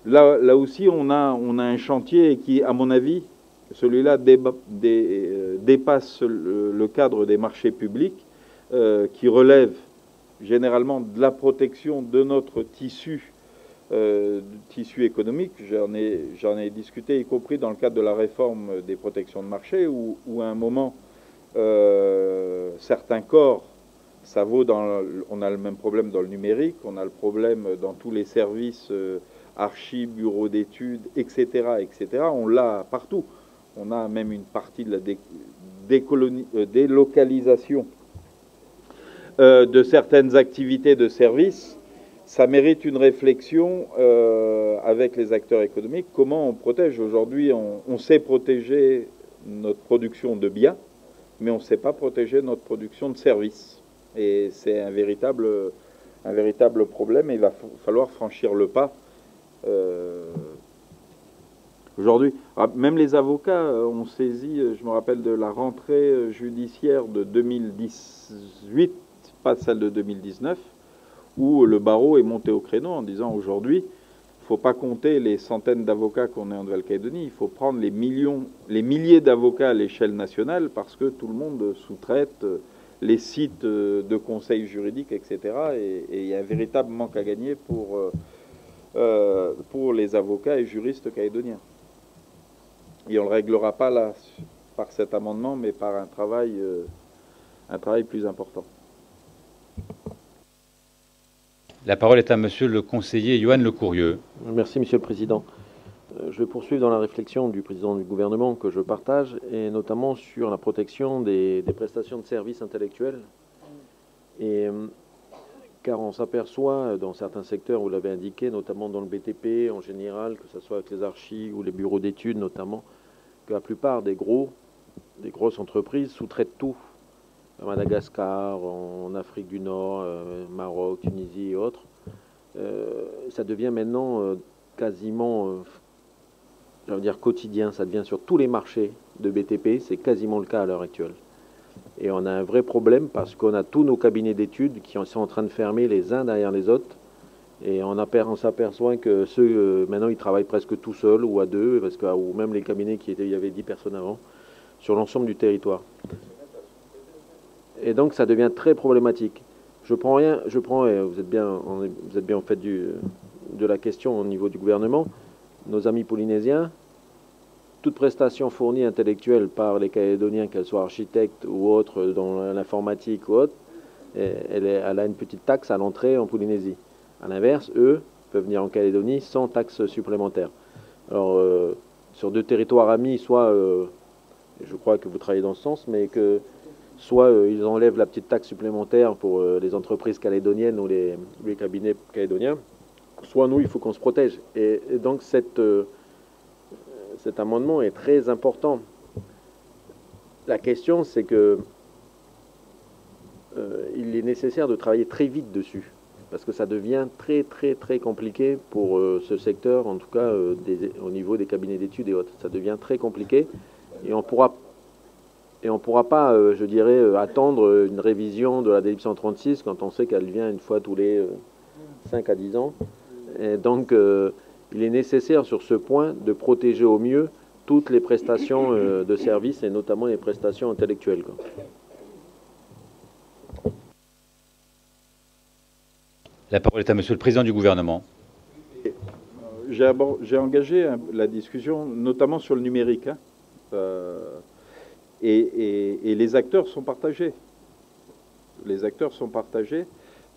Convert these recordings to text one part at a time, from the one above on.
là aussi, on a un chantier qui, à mon avis, celui-là dépasse le cadre des marchés publics, qui relève généralement de la protection de notre tissu économique. J'en ai discuté, y compris dans le cadre de la réforme des protections de marché, où à un moment, certains corps, ça vaut on a le même problème dans le numérique, on a le problème dans tous les services archives, bureaux d'études, etc., etc. On l'a partout. On a même une partie de la délocalisation de certaines activités de services. Ça mérite une réflexion avec les acteurs économiques. Comment on protège? Aujourd'hui, on sait protéger notre production de biens, mais on ne sait pas protéger notre production de services. Et c'est un véritable problème, et il va falloir franchir le pas. Aujourd'hui, même les avocats ont saisi, je me rappelle de la rentrée judiciaire de 2018, pas celle de 2019, où le barreau est monté au créneau en disant aujourd'hui, il ne faut pas compter les centaines d'avocats qu'on est en Nouvelle-Calédonie, il faut prendre les milliers d'avocats à l'échelle nationale, parce que tout le monde sous-traite les sites de conseils juridiques, etc. Et il y a un véritable manque à gagner pour les avocats et juristes calédoniens. Et on ne le réglera pas là par cet amendement, mais par un travail plus important. La parole est à Monsieur le conseiller Yoann Lecourrieux. Merci, Monsieur le Président. Je vais poursuivre dans la réflexion du président du gouvernement que je partage, et notamment sur la protection des prestations de services intellectuels. Car on s'aperçoit dans certains secteurs, vous l'avez indiqué, notamment dans le BTP en général, que ce soit avec les archives ou les bureaux d'études notamment, que la plupart des grosses entreprises sous-traitent tout. À Madagascar, en Afrique du Nord, Maroc, Tunisie et autres. Ça devient maintenant quasiment, quotidien. Ça devient sur tous les marchés de BTP. C'est quasiment le cas à l'heure actuelle. Et on a un vrai problème parce qu'on a tous nos cabinets d'études qui sont en train de fermer les uns derrière les autres. Et on s'aperçoit que ceux, maintenant, ils travaillent presque tout seuls ou à deux, ou même les cabinets il y avait 10 personnes avant, sur l'ensemble du territoire. Et donc, ça devient très problématique. Vous êtes bien en fait de la question au niveau du gouvernement. Nos amis polynésiens, toute prestation fournie intellectuelle par les Calédoniens, qu'elle soit architecte ou autre, dans l'informatique ou autre, elle a une petite taxe à l'entrée en Polynésie. À l'inverse, eux peuvent venir en Calédonie sans taxe supplémentaire. Alors, sur deux territoires amis, soit, je crois que vous travaillez dans ce sens, mais que soit ils enlèvent la petite taxe supplémentaire pour les entreprises calédoniennes ou les cabinets calédoniens, soit nous, il faut qu'on se protège. Et donc cet amendement est très important. La question, c'est que il est nécessaire de travailler très vite dessus, parce que ça devient très très très compliqué pour ce secteur, en tout cas au niveau des cabinets d'études et autres. Ça devient très compliqué, et on pourra pas, attendre une révision de la DLIP 136 quand on sait qu'elle vient une fois tous les 5 à 10 ans. Et donc, il est nécessaire sur ce point de protéger au mieux toutes les prestations de services, et notamment les prestations intellectuelles, quoi. La parole est à Monsieur le Président du gouvernement. J'ai engagé la discussion, notamment sur le numérique, hein. Et les acteurs sont partagés. Les acteurs sont partagés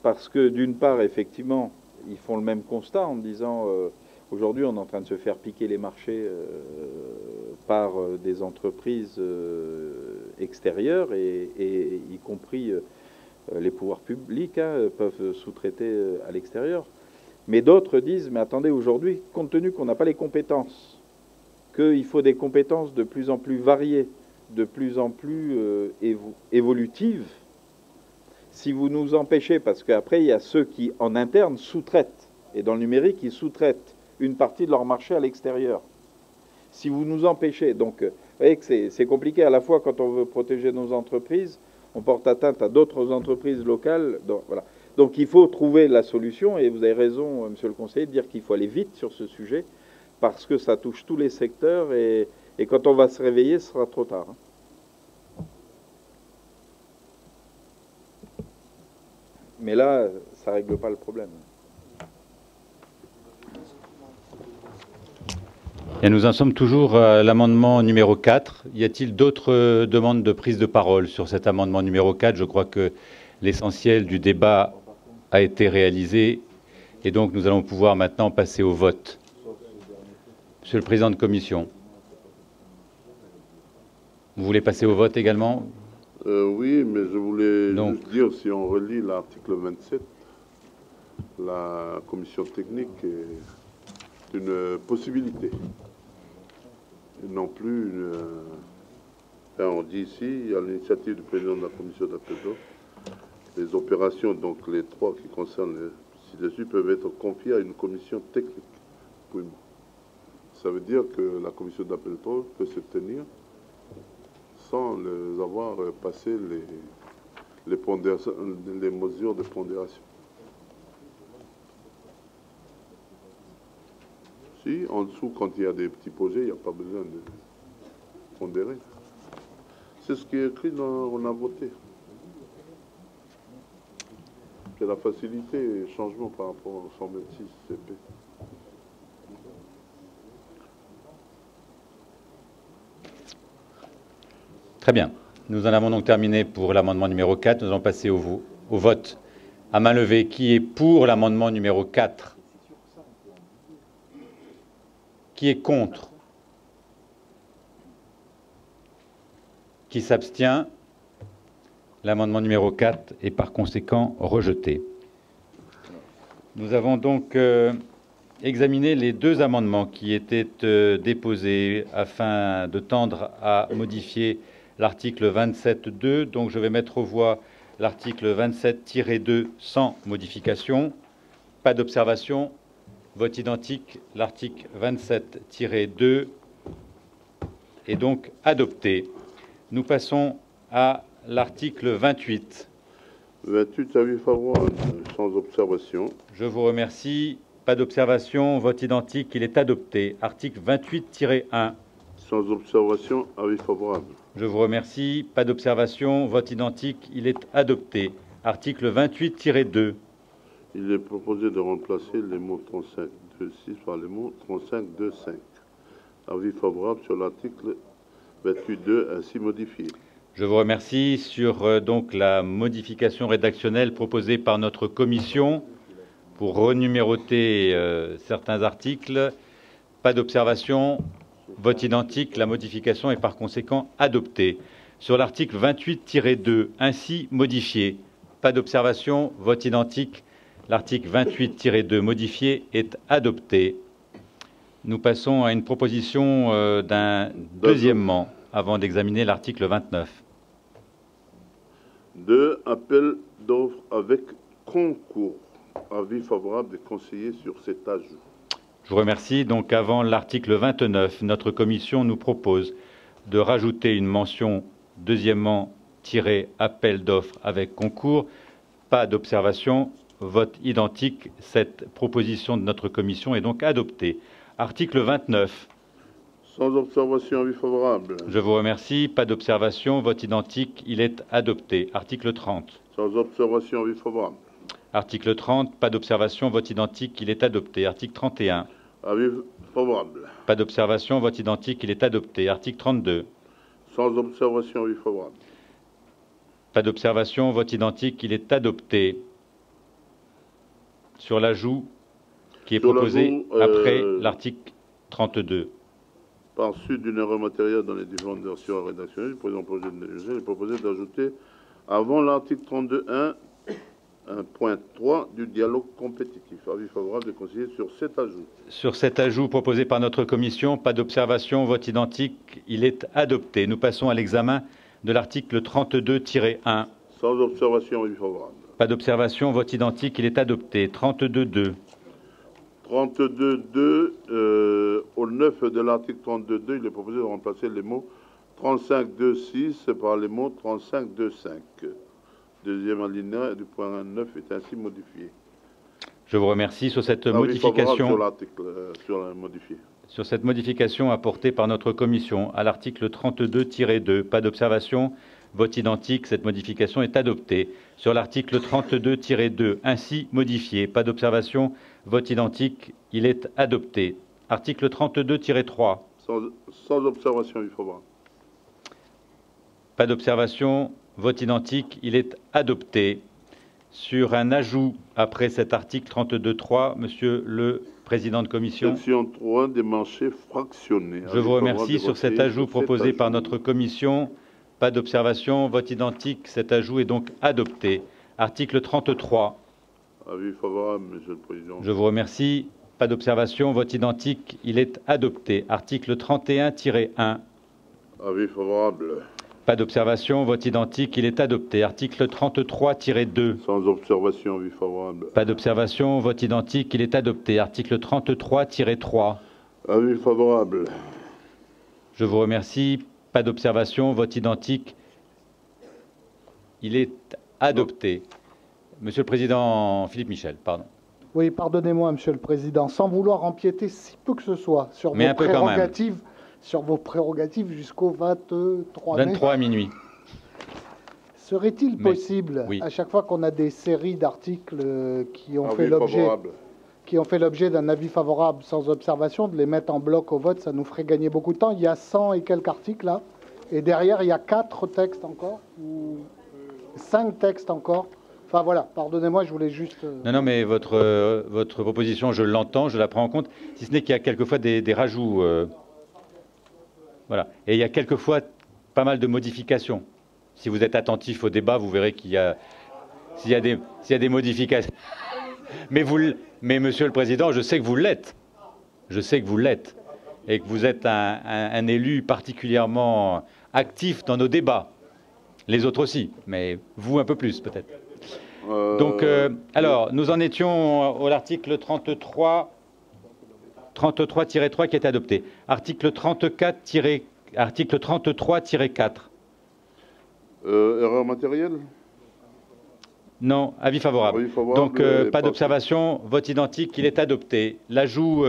parce que, d'une part, effectivement, ils font le même constat en disant aujourd'hui, on est en train de se faire piquer les marchés par des entreprises extérieures, et y compris les pouvoirs publics peuvent sous-traiter à l'extérieur. Mais d'autres disent, mais attendez, aujourd'hui, compte tenu qu'on n'a pas les compétences, qu'il faut des compétences de plus en plus variées, de plus en plus évolutives, si vous nous empêchez, parce qu'après, il y a ceux qui, en interne, sous-traitent, et dans le numérique, ils sous-traitent une partie de leur marché à l'extérieur. Si vous nous empêchez, donc, vous voyez que c'est compliqué, à la fois quand on veut protéger nos entreprises, on porte atteinte à d'autres entreprises locales. Donc, voilà. Donc il faut trouver la solution, et vous avez raison, monsieur le conseiller, de dire qu'il faut aller vite sur ce sujet, parce que ça touche tous les secteurs, et quand on va se réveiller, ce sera trop tard. Mais là, ça ne règle pas le problème. Et nous en sommes toujours à l'amendement numéro 4. Y a-t-il d'autres demandes de prise de parole sur cet amendement numéro 4? Je crois que l'essentiel du débat a été réalisé et donc nous allons pouvoir maintenant passer au vote. Monsieur le Président de Commission, vous voulez passer au vote également? Oui, mais je voulais juste dire, si on relit l'article 27, la commission technique est une possibilité. Et non plus une... on dit ici, à l'initiative du président de la commission d'appel d'offres, les opérations, donc les trois qui concernent ci-dessus, peuvent être confiées à une commission technique. Oui. Ça veut dire que la commission d'appel d'offres peut se tenir sans les avoir passé les mesures de pondération. Si, en dessous, quand il y a des petits projets, il n'y a pas besoin de pondérer. C'est ce qui est écrit on a voté. C'est la facilité et le changement par rapport au 126 CP. Très bien. Nous en avons donc terminé pour l'amendement numéro 4. Nous allons passer au vote à main levée. Qui est pour l'amendement numéro 4? Qui est contre? Qui s'abstient? L'amendement numéro 4 est par conséquent rejeté. Nous avons donc examiné les deux amendements qui étaient déposés afin de tendre à modifier l'article 27.2. Donc je vais mettre aux voix l'article 27-2 sans modification. Pas d'observation. Vote identique. L'article 27-2 est donc adopté. Nous passons à l'article 28. 28, avis favorable, sans observation. Je vous remercie. Pas d'observation. Vote identique. Il est adopté. Article 28-1. Sans observation, avis favorable. Je vous remercie. Pas d'observation. Vote identique. Il est adopté. Article 28-2. Il est proposé de remplacer les mots 35.2.6 par les mots 35.2.5. Avis favorable sur l'article 28.2 ainsi modifié. Je vous remercie. Sur donc la modification rédactionnelle proposée par notre commission pour renuméroter certains articles. Pas d'observation. Vote identique. La modification est par conséquent adoptée. Sur l'article 28-2 ainsi modifié. Pas d'observation. Vote identique. L'article 28-2 modifié est adopté. Nous passons à une proposition d'un deuxièmement avant d'examiner l'article 29. 2. Appel d'offres avec concours. Avis favorable des conseillers sur cet ajout. Je vous remercie. Donc avant l'article 29, notre commission nous propose de rajouter une mention deuxièmement appel d'offres avec concours. Pas d'observation. Vote identique. Cette proposition de notre commission est donc adoptée. Article 29. Sans observation, avis favorable. Je vous remercie. Pas d'observation. Vote identique. Il est adopté. Article 30. Sans observation, avis favorable. Article 30. Pas d'observation. Vote identique. Il est adopté. Article 31. Avis favorable. Pas d'observation. Vote identique. Il est adopté. Article 32. Sans observation, avis favorable. Pas d'observation. Vote identique. Il est adopté. Sur l'ajout qui est proposé après l'article 32. Par suite d'une erreur matérielle dans les différentes versions rédactionnelles, le présent projet de loi est proposé d'ajouter avant l'article 32.1 1.3 du dialogue compétitif. Avis favorable des conseillers sur cet ajout. Sur cet ajout proposé par notre commission, pas d'observation, vote identique, il est adopté. Nous passons à l'examen de l'article 32-1. Sans observation, avis favorable. Pas d'observation, vote identique, il est adopté. 32.2. 32.2, au 9 de l'article 32.2, il est proposé de remplacer les mots 35.2.6 par les mots 35.2.5. deuxième alinéa du point 9 est ainsi modifié. Je vous remercie sur cette sur cette modification apportée par notre commission à l'article 32-2. Pas d'observation. Vote identique. Cette modification est adoptée. Sur l'article 32-2 ainsi modifié. Pas d'observation. Vote identique. Il est adopté. Article 32-3. Sans observation, avis favorable. Pas d'observation. Vote identique. Il est adopté. Sur un ajout après cet article 32.3, Monsieur le Président de Commission. Section 3 des marchés fractionnés. Je vous remercie sur cet ajout proposé par notre Commission. Pas d'observation. Vote identique. Cet ajout est donc adopté. Article 33. Avis favorable, Monsieur le Président. Je vous remercie. Pas d'observation. Vote identique. Il est adopté. Article 31-1. Avis favorable. Pas d'observation, vote identique, il est adopté. Article 33-2. Sans observation, avis favorable. Pas d'observation, vote identique, il est adopté. Article 33-3. Avis favorable. Je vous remercie. Pas d'observation, vote identique, il est adopté. Monsieur le Président Philippe Michel, pardon. Oui, pardonnez-moi, Monsieur le Président, sans vouloir empiéter si peu que ce soit sur vos prérogatives. Sur vos prérogatives jusqu'au 23 mai. 23 à minuit. Serait-il possible, à chaque fois qu'on a des séries d'articles qui ont fait l'objet d'un avis favorable sans observation, de les mettre en bloc au vote? Ça nous ferait gagner beaucoup de temps. Il y a 100 et quelques articles là, et derrière il y a 4 textes encore, ou 5 textes encore. Enfin voilà, pardonnez-moi, je voulais juste... Non, mais votre proposition, je l'entends, je la prends en compte, si ce n'est qu'il y a quelquefois des rajouts... Voilà. Et il y a quelquefois pas mal de modifications. Si vous êtes attentif au débat, vous verrez qu'il y a, s'il y a des modifications. Mais Monsieur le Président, je sais que vous l'êtes. Je sais que vous l'êtes. Et que vous êtes un élu particulièrement actif dans nos débats. Les autres aussi, mais vous un peu plus peut-être. Donc, alors, nous en étions à l'article 33... 33-3 qui est adopté. Article 33-4. Erreur matérielle? Non, avis favorable. Donc, pas d'observation, vote identique, il est adopté. L'ajout...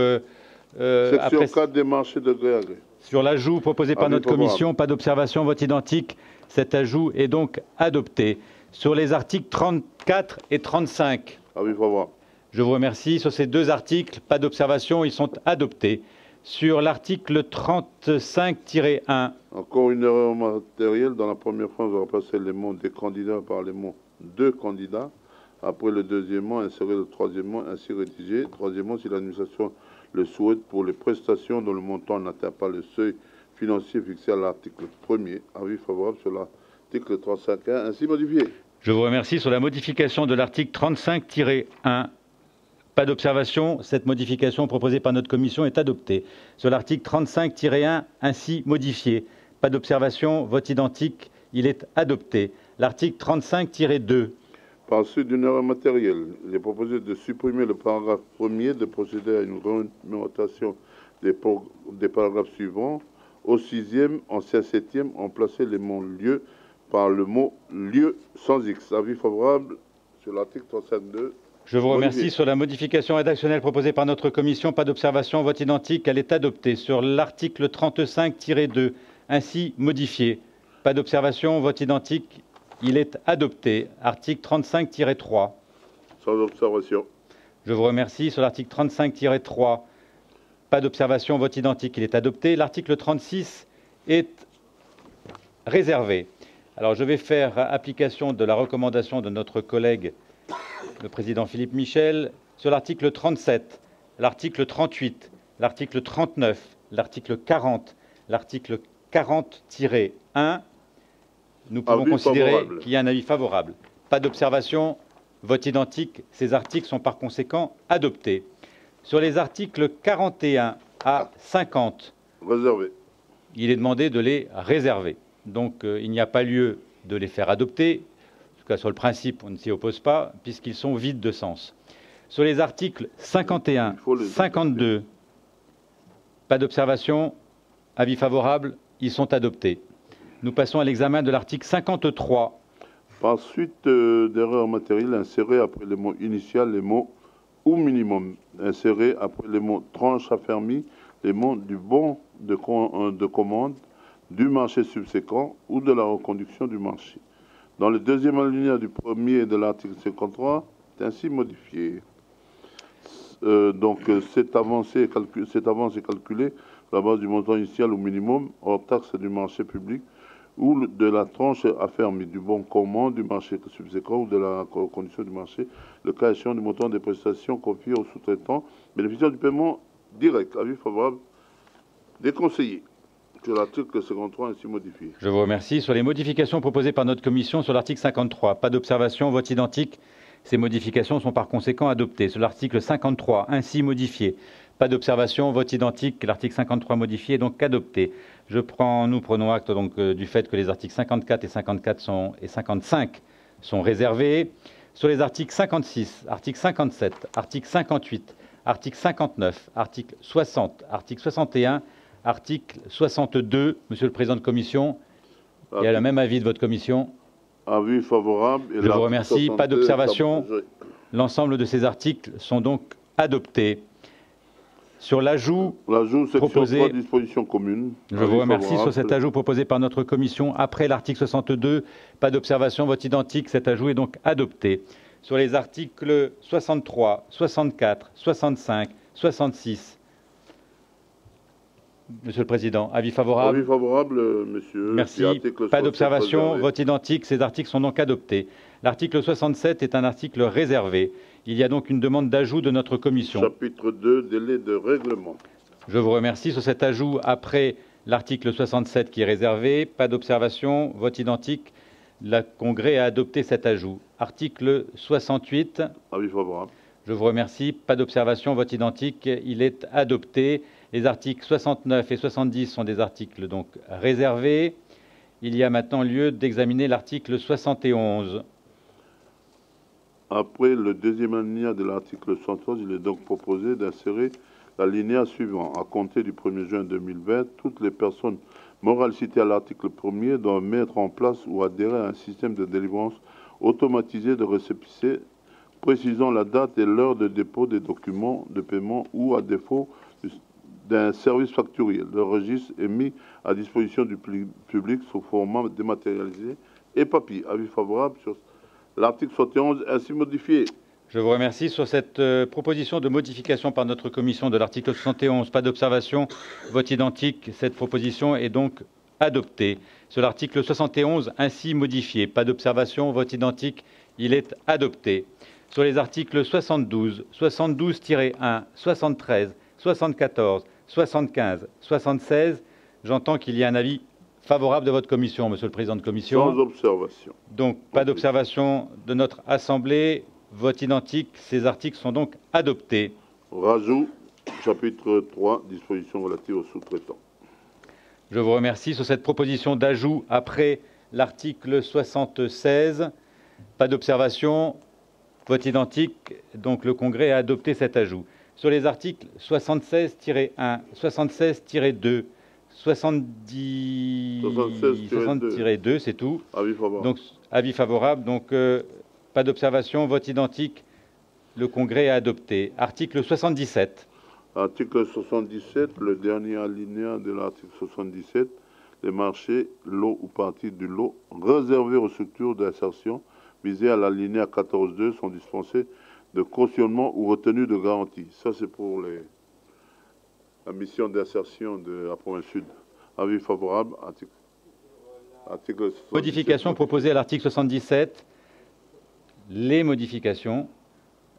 Section 4 des marchés de gré à gré. Sur l'ajout proposé par notre commission, pas d'observation, vote identique. Cet ajout est donc adopté. Sur les articles 34 et 35. Avis favorable. Je vous remercie. Sur ces deux articles, pas d'observation, ils sont adoptés. Sur l'article 35-1. Encore une erreur matérielle. Dans la première phrase, on va remplacer les mots des candidats par les mots de candidats. Après le deuxième mot, insérer le troisième mot, ainsi rédigé. Troisièmement, si l'administration le souhaite pour les prestations dont le montant n'atteint pas le seuil financier fixé à l'article 1er. Avis favorable sur l'article 35.1, ainsi modifié. Je vous remercie. Sur la modification de l'article 35-1. Pas d'observation, cette modification proposée par notre commission est adoptée. Sur l'article 35-1, ainsi modifié. Pas d'observation, vote identique, il est adopté. L'article 35-2. Par suite d'une erreur matérielle, il est proposé de supprimer le paragraphe 1er, de procéder à une renumération des paragraphes suivants. Au 6e, ancien 7e, remplacer les mots lieu par le mot lieu sans X. Avis favorable sur l'article 35.2. Je vous remercie. Sur la modification rédactionnelle proposée par notre commission, pas d'observation, vote identique, elle est adoptée. Sur l'article 35-2, ainsi modifié, pas d'observation, vote identique, il est adopté. Article 35-3. Sans observation. Je vous remercie. Sur l'article 35-3, pas d'observation, vote identique, il est adopté. L'article 36 est réservé. Alors je vais faire application de la recommandation de notre collègue le président Philippe Michel, sur l'article 37, l'article 38, l'article 39, l'article 40, l'article 40-1, nous pouvons considérer qu'il y a un avis favorable. Pas d'observation, vote identique, ces articles sont par conséquent adoptés. Sur les articles 41 à 50, réservé. Il est demandé de les réserver. Donc il n'y a pas lieu de les faire adopter. En tout cas, sur le principe, on ne s'y oppose pas, puisqu'ils sont vides de sens. Sur les articles 51, 52, pas d'observation, avis favorable, ils sont adoptés. Nous passons à l'examen de l'article 53. Par suite d'erreurs matérielles, insérées après les mots initial, les mots ou minimum, insérés après les mots tranche affermie, les mots du bon de commande, du marché subséquent ou de la reconduction du marché. Dans le deuxième alinéa du premier de l'article 53, est ainsi modifié. Cette avance est calculée sur la base du montant initial ou minimum hors taxe du marché public ou de la tranche affermie, du bon commande, du marché subséquent ou de la reconduction du marché, le cas échéant du montant des prestations confiées aux sous-traitants bénéficiaires du paiement direct. Avis favorable des conseillers sur l'article 53 ainsi modifié. Je vous remercie. Sur les modifications proposées par notre commission sur l'article 53, pas d'observation, vote identique. Ces modifications sont par conséquent adoptées. Sur l'article 53 ainsi modifié, pas d'observation, vote identique. L'article 53 modifié est donc adopté. Nous prenons acte donc du fait que les articles 54 et 55 sont réservés. Sur les articles 56, article 57, article 58, article 59, article 60, article 61, article 62, Monsieur le Président de Commission, il y a le même avis de votre commission. Avis favorable. Je vous remercie. Pas d'observation. L'ensemble de ces articles sont donc adoptés. Sur l'ajout proposé, disposition commune. Je vous remercie. Sur cet ajout proposé par notre commission après l'article 62, pas d'observation, vote identique. Cet ajout est donc adopté. Sur les articles 63, 64, 65, 66. Monsieur le Président, avis favorable. Avis favorable, monsieur. Merci. Pas d'observation, vote identique. Ces articles sont donc adoptés. L'article 67 est un article réservé. Il y a donc une demande d'ajout de notre commission. Chapitre 2, délai de règlement. Je vous remercie. Sur cet ajout, après l'article 67 qui est réservé, pas d'observation, vote identique. Le Congrès a adopté cet ajout. Article 68. Avis favorable. Je vous remercie. Pas d'observation, vote identique. Il est adopté. Les articles 69 et 70 sont des articles donc réservés. Il y a maintenant lieu d'examiner l'article 71. Après le deuxième alinéa de l'article 71, il est donc proposé d'insérer l'alinéa suivant. À compter du 1er juin 2020, toutes les personnes morales citées à l'article 1er doivent mettre en place ou adhérer à un système de délivrance automatisé de récépissé précisant la date et l'heure de dépôt des documents de paiement ou, à défaut d'un service facturier. Le registre est mis à disposition du public sous format dématérialisé et papier. Avis favorable sur l'article 71 ainsi modifié. Je vous remercie. Sur cette proposition de modification par notre commission de l'article 71, pas d'observation, vote identique. Cette proposition est donc adoptée. Sur l'article 71 ainsi modifié, pas d'observation, vote identique. Il est adopté. Sur les articles 72, 72-1, 73, 74, 75, 76, j'entends qu'il y a un avis favorable de votre commission, Monsieur le Président de commission. Sans observation. Donc, pas d'observation de notre Assemblée. Vote identique. Ces articles sont donc adoptés. Rajout, chapitre 3, dispositions relatives aux sous-traitants. Je vous remercie. Sur cette proposition d'ajout après l'article 76, pas d'observation. Vote identique. Donc, le Congrès a adopté cet ajout. Sur les articles 76-1, 76-2, 70-2, c'est tout. Avis favorable. Donc, avis favorable. Donc, pas d'observation, vote identique. Le Congrès a adopté. Article 77. Article 77, le dernier alinéa de l'article 77, les marchés, lots ou parties du lot réservés aux structures d'insertion visées à l'alinéa 14.2 sont dispensés de cautionnement ou retenue de garantie. Ça, c'est pour la mission d'insertion de la province sud. Avis favorable. Article 77. Modification proposée à l'article 77. Les modifications.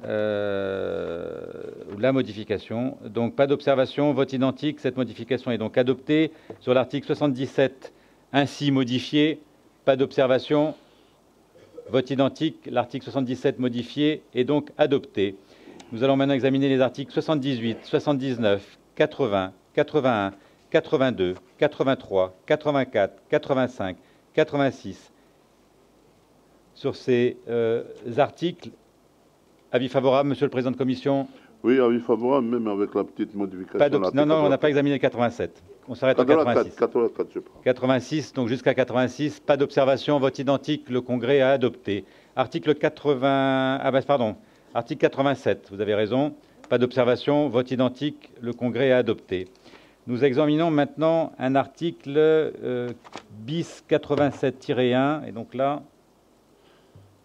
La modification. Donc, pas d'observation. Vote identique. Cette modification est donc adoptée. Sur l'article 77, ainsi modifié. Pas d'observation. Vote identique. L'article 77 modifié est donc adopté. Nous allons maintenant examiner les articles 78, 79, 80, 81, 82, 83, 84, 85, 86. Sur ces articles, avis favorable, Monsieur le Président de Commission. Oui, avis favorable, même avec la petite modification. Non, on n'a pas examiné le 87. On s'arrête à 86. 84, je prends. 86, donc jusqu'à 86, pas d'observation, vote identique, le Congrès a adopté. Article 80, article 87, vous avez raison, pas d'observation, vote identique, le Congrès a adopté. Nous examinons maintenant un article bis 87-1, et donc là,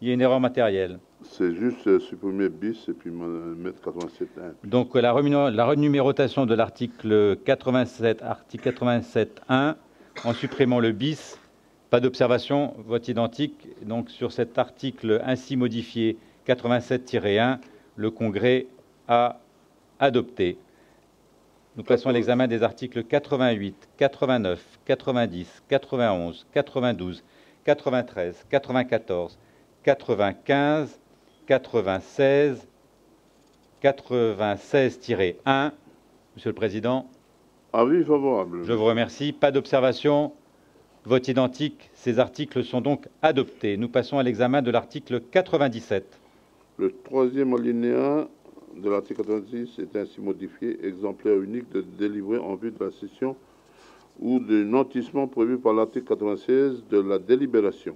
il y a une erreur matérielle. C'est juste supprimer bis et puis mettre 87.1. Donc la renumérotation de l'article 87, article 87.1, en supprimant le bis, pas d'observation, vote identique. Donc sur cet article ainsi modifié 87-1, le Congrès a adopté. Nous passons à l'examen des articles 88, 89, 90, 91, 92, 93, 94, 95, 96, 96-1. Monsieur le Président. Avis favorable. Je vous remercie. Pas d'observation. Vote identique. Ces articles sont donc adoptés. Nous passons à l'examen de l'article 97. Le troisième alinéa de l'article 96 est ainsi modifié. Exemplaire unique de délivrer en vue de la session ou du nantissement prévu par l'article 96 de la délibération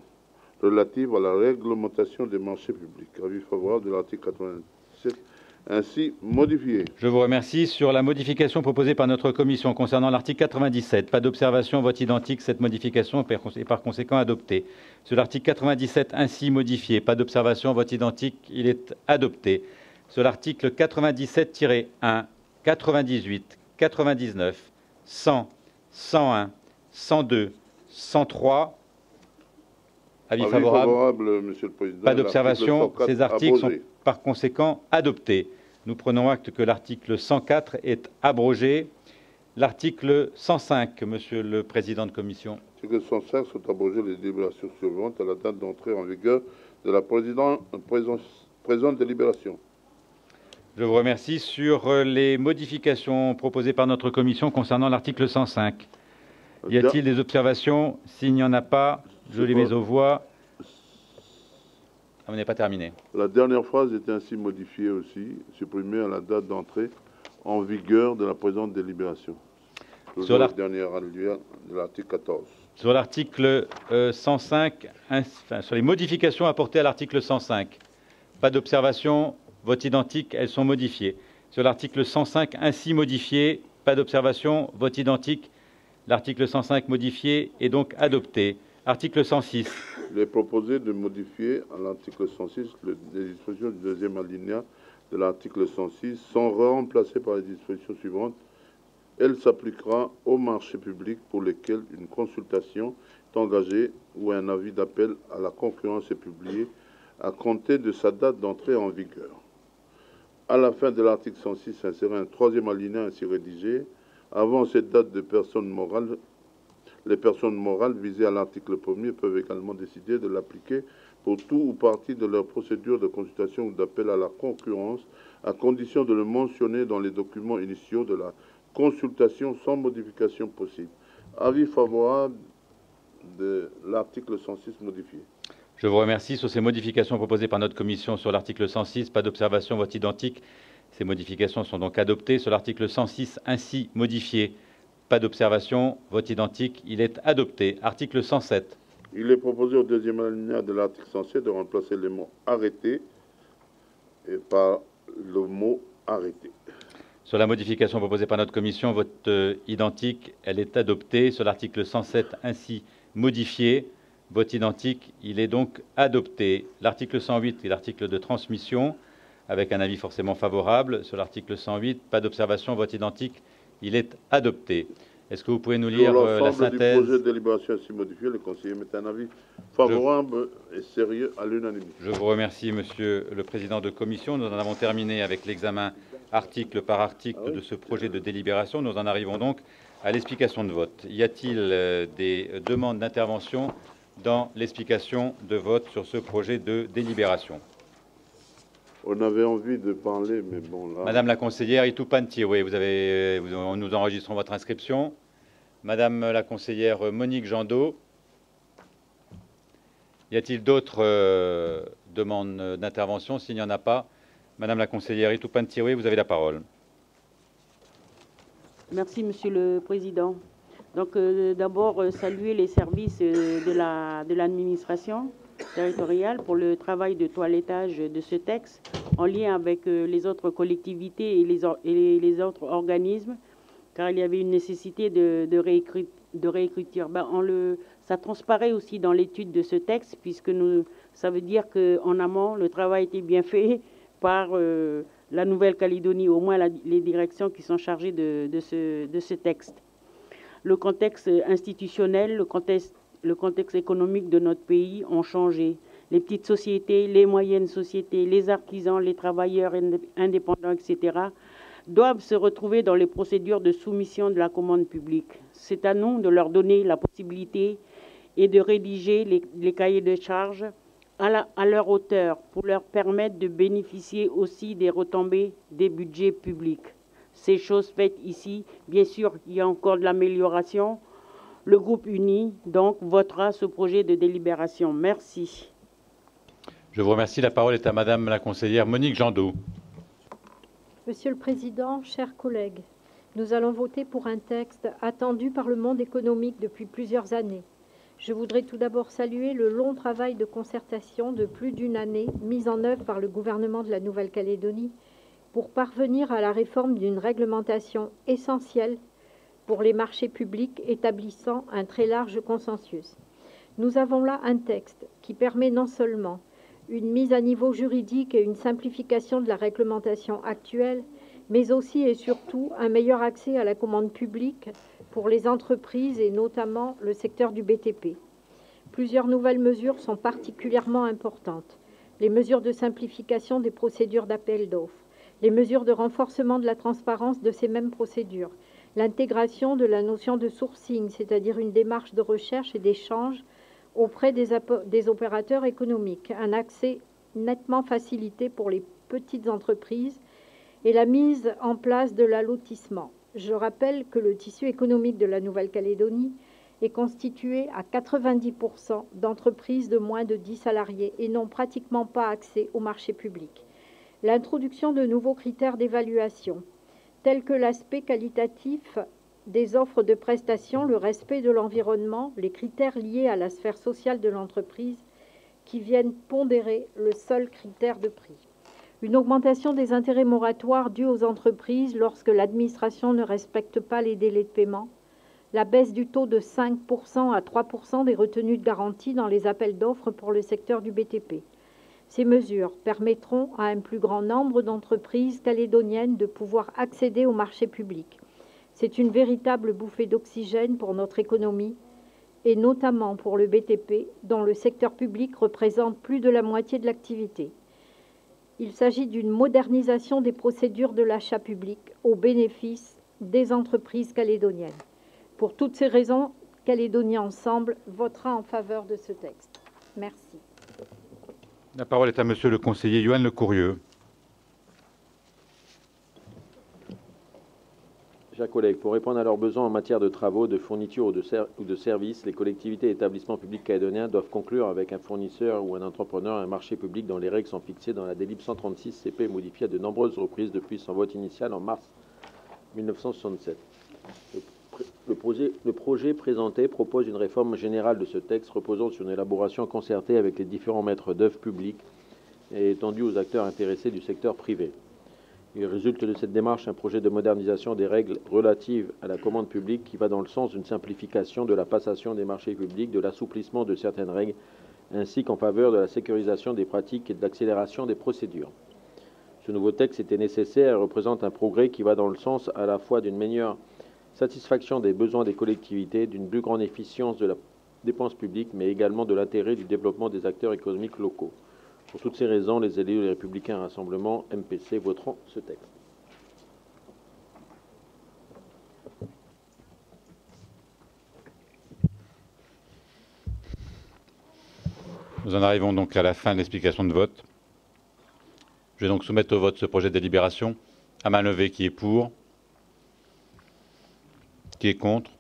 relative à la réglementation des marchés publics. Avis favorable de l'article 87 ainsi modifié. Je vous remercie. Sur la modification proposée par notre commission concernant l'article 97, pas d'observation, vote identique, cette modification est par conséquent adoptée. Sur l'article 97 ainsi modifié, pas d'observation, vote identique, il est adopté. Sur l'article 97-1, 98, 99, 100, 101, 102, 103, avis favorable, Monsieur le Président. Pas d'observation, ces articles sont par conséquent adoptés. Nous prenons acte que l'article 104 est abrogé. L'article 105, Monsieur le Président de Commission. L'article 105 sont abrogées les délibérations suivantes à la date d'entrée en vigueur de la présente délibération. Je vous remercie. Sur les modifications proposées par notre commission concernant l'article 105, y a-t-il des observations? S'il n'y en a pas, je les mets aux voix. On n'est pas terminé. La dernière phrase est ainsi modifiée aussi, supprimée à la date d'entrée en vigueur de la présente délibération. Sur la dernière alinéa de l'article 14. Sur l'article 105, sur les modifications apportées à l'article 105, pas d'observation, vote identique, elles sont modifiées. Sur l'article 105 ainsi modifié, pas d'observation, vote identique, l'article 105 modifié est donc adopté. Article 106. Il est proposé de modifier à l'article 106 les dispositions du deuxième alinéa de l'article 106 sont remplacées par les dispositions suivantes. Elle s'appliquera aux marchés publics pour lesquels une consultation est engagée ou un avis d'appel à la concurrence est publié à compter de sa date d'entrée en vigueur. À la fin de l'article 106, insérer un troisième alinéa ainsi rédigé. Avant cette date de personnes morales, les personnes morales visées à l'article 1er peuvent également décider de l'appliquer pour tout ou partie de leur procédure de consultation ou d'appel à la concurrence, à condition de le mentionner dans les documents initiaux de la consultation sans modification possible. Avis favorable de l'article 106 modifié. Je vous remercie. Sur ces modifications proposées par notre commission sur l'article 106, pas d'observation, vote identique. Ces modifications sont donc adoptées. Sur l'article 106 ainsi modifié, pas d'observation, vote identique, il est adopté. Article 107. Il est proposé au deuxième alinéa de l'article 107 de remplacer les mots « arrêté » par le mot « arrêté ». Sur la modification proposée par notre commission, vote identique, elle est adoptée. Sur l'article 107 ainsi modifié, vote identique, il est donc adopté. L'article 108 est l'article de transmission, avec un avis forcément favorable. Sur l'article 108, pas d'observation, vote identique, il est adopté. Est-ce que vous pouvez nous lire la synthèse du projet de délibération ainsi modifié, le conseiller met un avis favorable et sérieux à l'unanimité. Je vous remercie, Monsieur le Président de Commission. Nous en avons terminé avec l'examen article par article de ce projet de délibération. Nous en arrivons donc à l'explication de vote. Y a-t-il des demandes d'intervention dans l'explication de vote sur ce projet de délibération? On avait envie de parler, mais bon, là... Madame la conseillère Itoupanti, oui, nous enregistrons votre inscription. Madame la conseillère Monique Jandot. Y a-t-il d'autres demandes d'intervention? S'il n'y en a pas, Madame la conseillère Itoupane-Tiroué, vous avez la parole. Merci, Monsieur le Président. Donc, d'abord, saluer les services de l'administration territoriale pour le travail de toilettage de ce texte en lien avec les autres collectivités et les autres organismes, car il y avait une nécessité de réécriture. Ça transparaît aussi dans l'étude de ce texte, puisque ça veut dire qu'en amont, le travail était bien fait par la Nouvelle-Calédonie, au moins les directions qui sont chargées de ce texte. Le contexte institutionnel, le contexte économique de notre pays ont changé. Les petites sociétés, les moyennes sociétés, les artisans, les travailleurs indépendants, etc., doivent se retrouver dans les procédures de soumission de la commande publique. C'est à nous de leur donner la possibilité et de rédiger les cahiers de charges à leur hauteur pour leur permettre de bénéficier aussi des retombées des budgets publics. Ces choses faites ici, bien sûr, il y a encore de l'amélioration. Le groupe uni, donc, votera ce projet de délibération. Merci. Je vous remercie. La parole est à Madame la conseillère Monique Jandot. Monsieur le Président, chers collègues, nous allons voter pour un texte attendu par le monde économique depuis plusieurs années. Je voudrais tout d'abord saluer le long travail de concertation de plus d'une année mis en œuvre par le gouvernement de la Nouvelle-Calédonie pour parvenir à la réforme d'une réglementation essentielle pour les marchés publics établissant un très large consensus. Nous avons là un texte qui permet non seulement une mise à niveau juridique et une simplification de la réglementation actuelle, mais aussi et surtout un meilleur accès à la commande publique pour les entreprises et notamment le secteur du BTP. Plusieurs nouvelles mesures sont particulièrement importantes. Les mesures de simplification des procédures d'appel d'offres, les mesures de renforcement de la transparence de ces mêmes procédures, l'intégration de la notion de sourcing, c'est-à-dire une démarche de recherche et d'échange auprès des opérateurs économiques, un accès nettement facilité pour les petites entreprises et la mise en place de l'allotissement. Je rappelle que le tissu économique de la Nouvelle-Calédonie est constitué à 90% d'entreprises de moins de 10 salariés et n'ont pratiquement pas accès au marché public. L'introduction de nouveaux critères d'évaluation, tels que l'aspect qualitatif des offres de prestations, le respect de l'environnement, les critères liés à la sphère sociale de l'entreprise, qui viennent pondérer le seul critère de prix. Une augmentation des intérêts moratoires dus aux entreprises lorsque l'administration ne respecte pas les délais de paiement, la baisse du taux de 5% à 3% des retenues de garantie dans les appels d'offres pour le secteur du BTP. Ces mesures permettront à un plus grand nombre d'entreprises calédoniennes de pouvoir accéder au marché public. C'est une véritable bouffée d'oxygène pour notre économie et notamment pour le BTP, dont le secteur public représente plus de la moitié de l'activité. Il s'agit d'une modernisation des procédures de l'achat public au bénéfice des entreprises calédoniennes. Pour toutes ces raisons, Calédonie Ensemble votera en faveur de ce texte. Merci. La parole est à Monsieur le conseiller Yohan Le Courrieux. Chers collègues, pour répondre à leurs besoins en matière de travaux, de fournitures ou de services, les collectivités et établissements publics calédoniens doivent conclure avec un fournisseur ou un entrepreneur un marché public dont les règles sont fixées dans la délib 136 CP modifiée à de nombreuses reprises depuis son vote initial en mars 1967. Le projet présenté propose une réforme générale de ce texte reposant sur une élaboration concertée avec les différents maîtres d'œuvre publics et étendue aux acteurs intéressés du secteur privé. Il résulte de cette démarche un projet de modernisation des règles relatives à la commande publique qui va dans le sens d'une simplification de la passation des marchés publics, de l'assouplissement de certaines règles, ainsi qu'en faveur de la sécurisation des pratiques et de l'accélération des procédures. Ce nouveau texte était nécessaire et représente un progrès qui va dans le sens à la fois d'une meilleure satisfaction des besoins des collectivités, d'une plus grande efficience de la dépense publique, mais également de l'intérêt du développement des acteurs économiques locaux. Pour toutes ces raisons, les élus des Républicains Rassemblement MPC voteront ce texte. Nous en arrivons donc à la fin de l'explication de vote. Je vais donc soumettre au vote ce projet de délibération. À main levée, qui est pour? Qui est contre?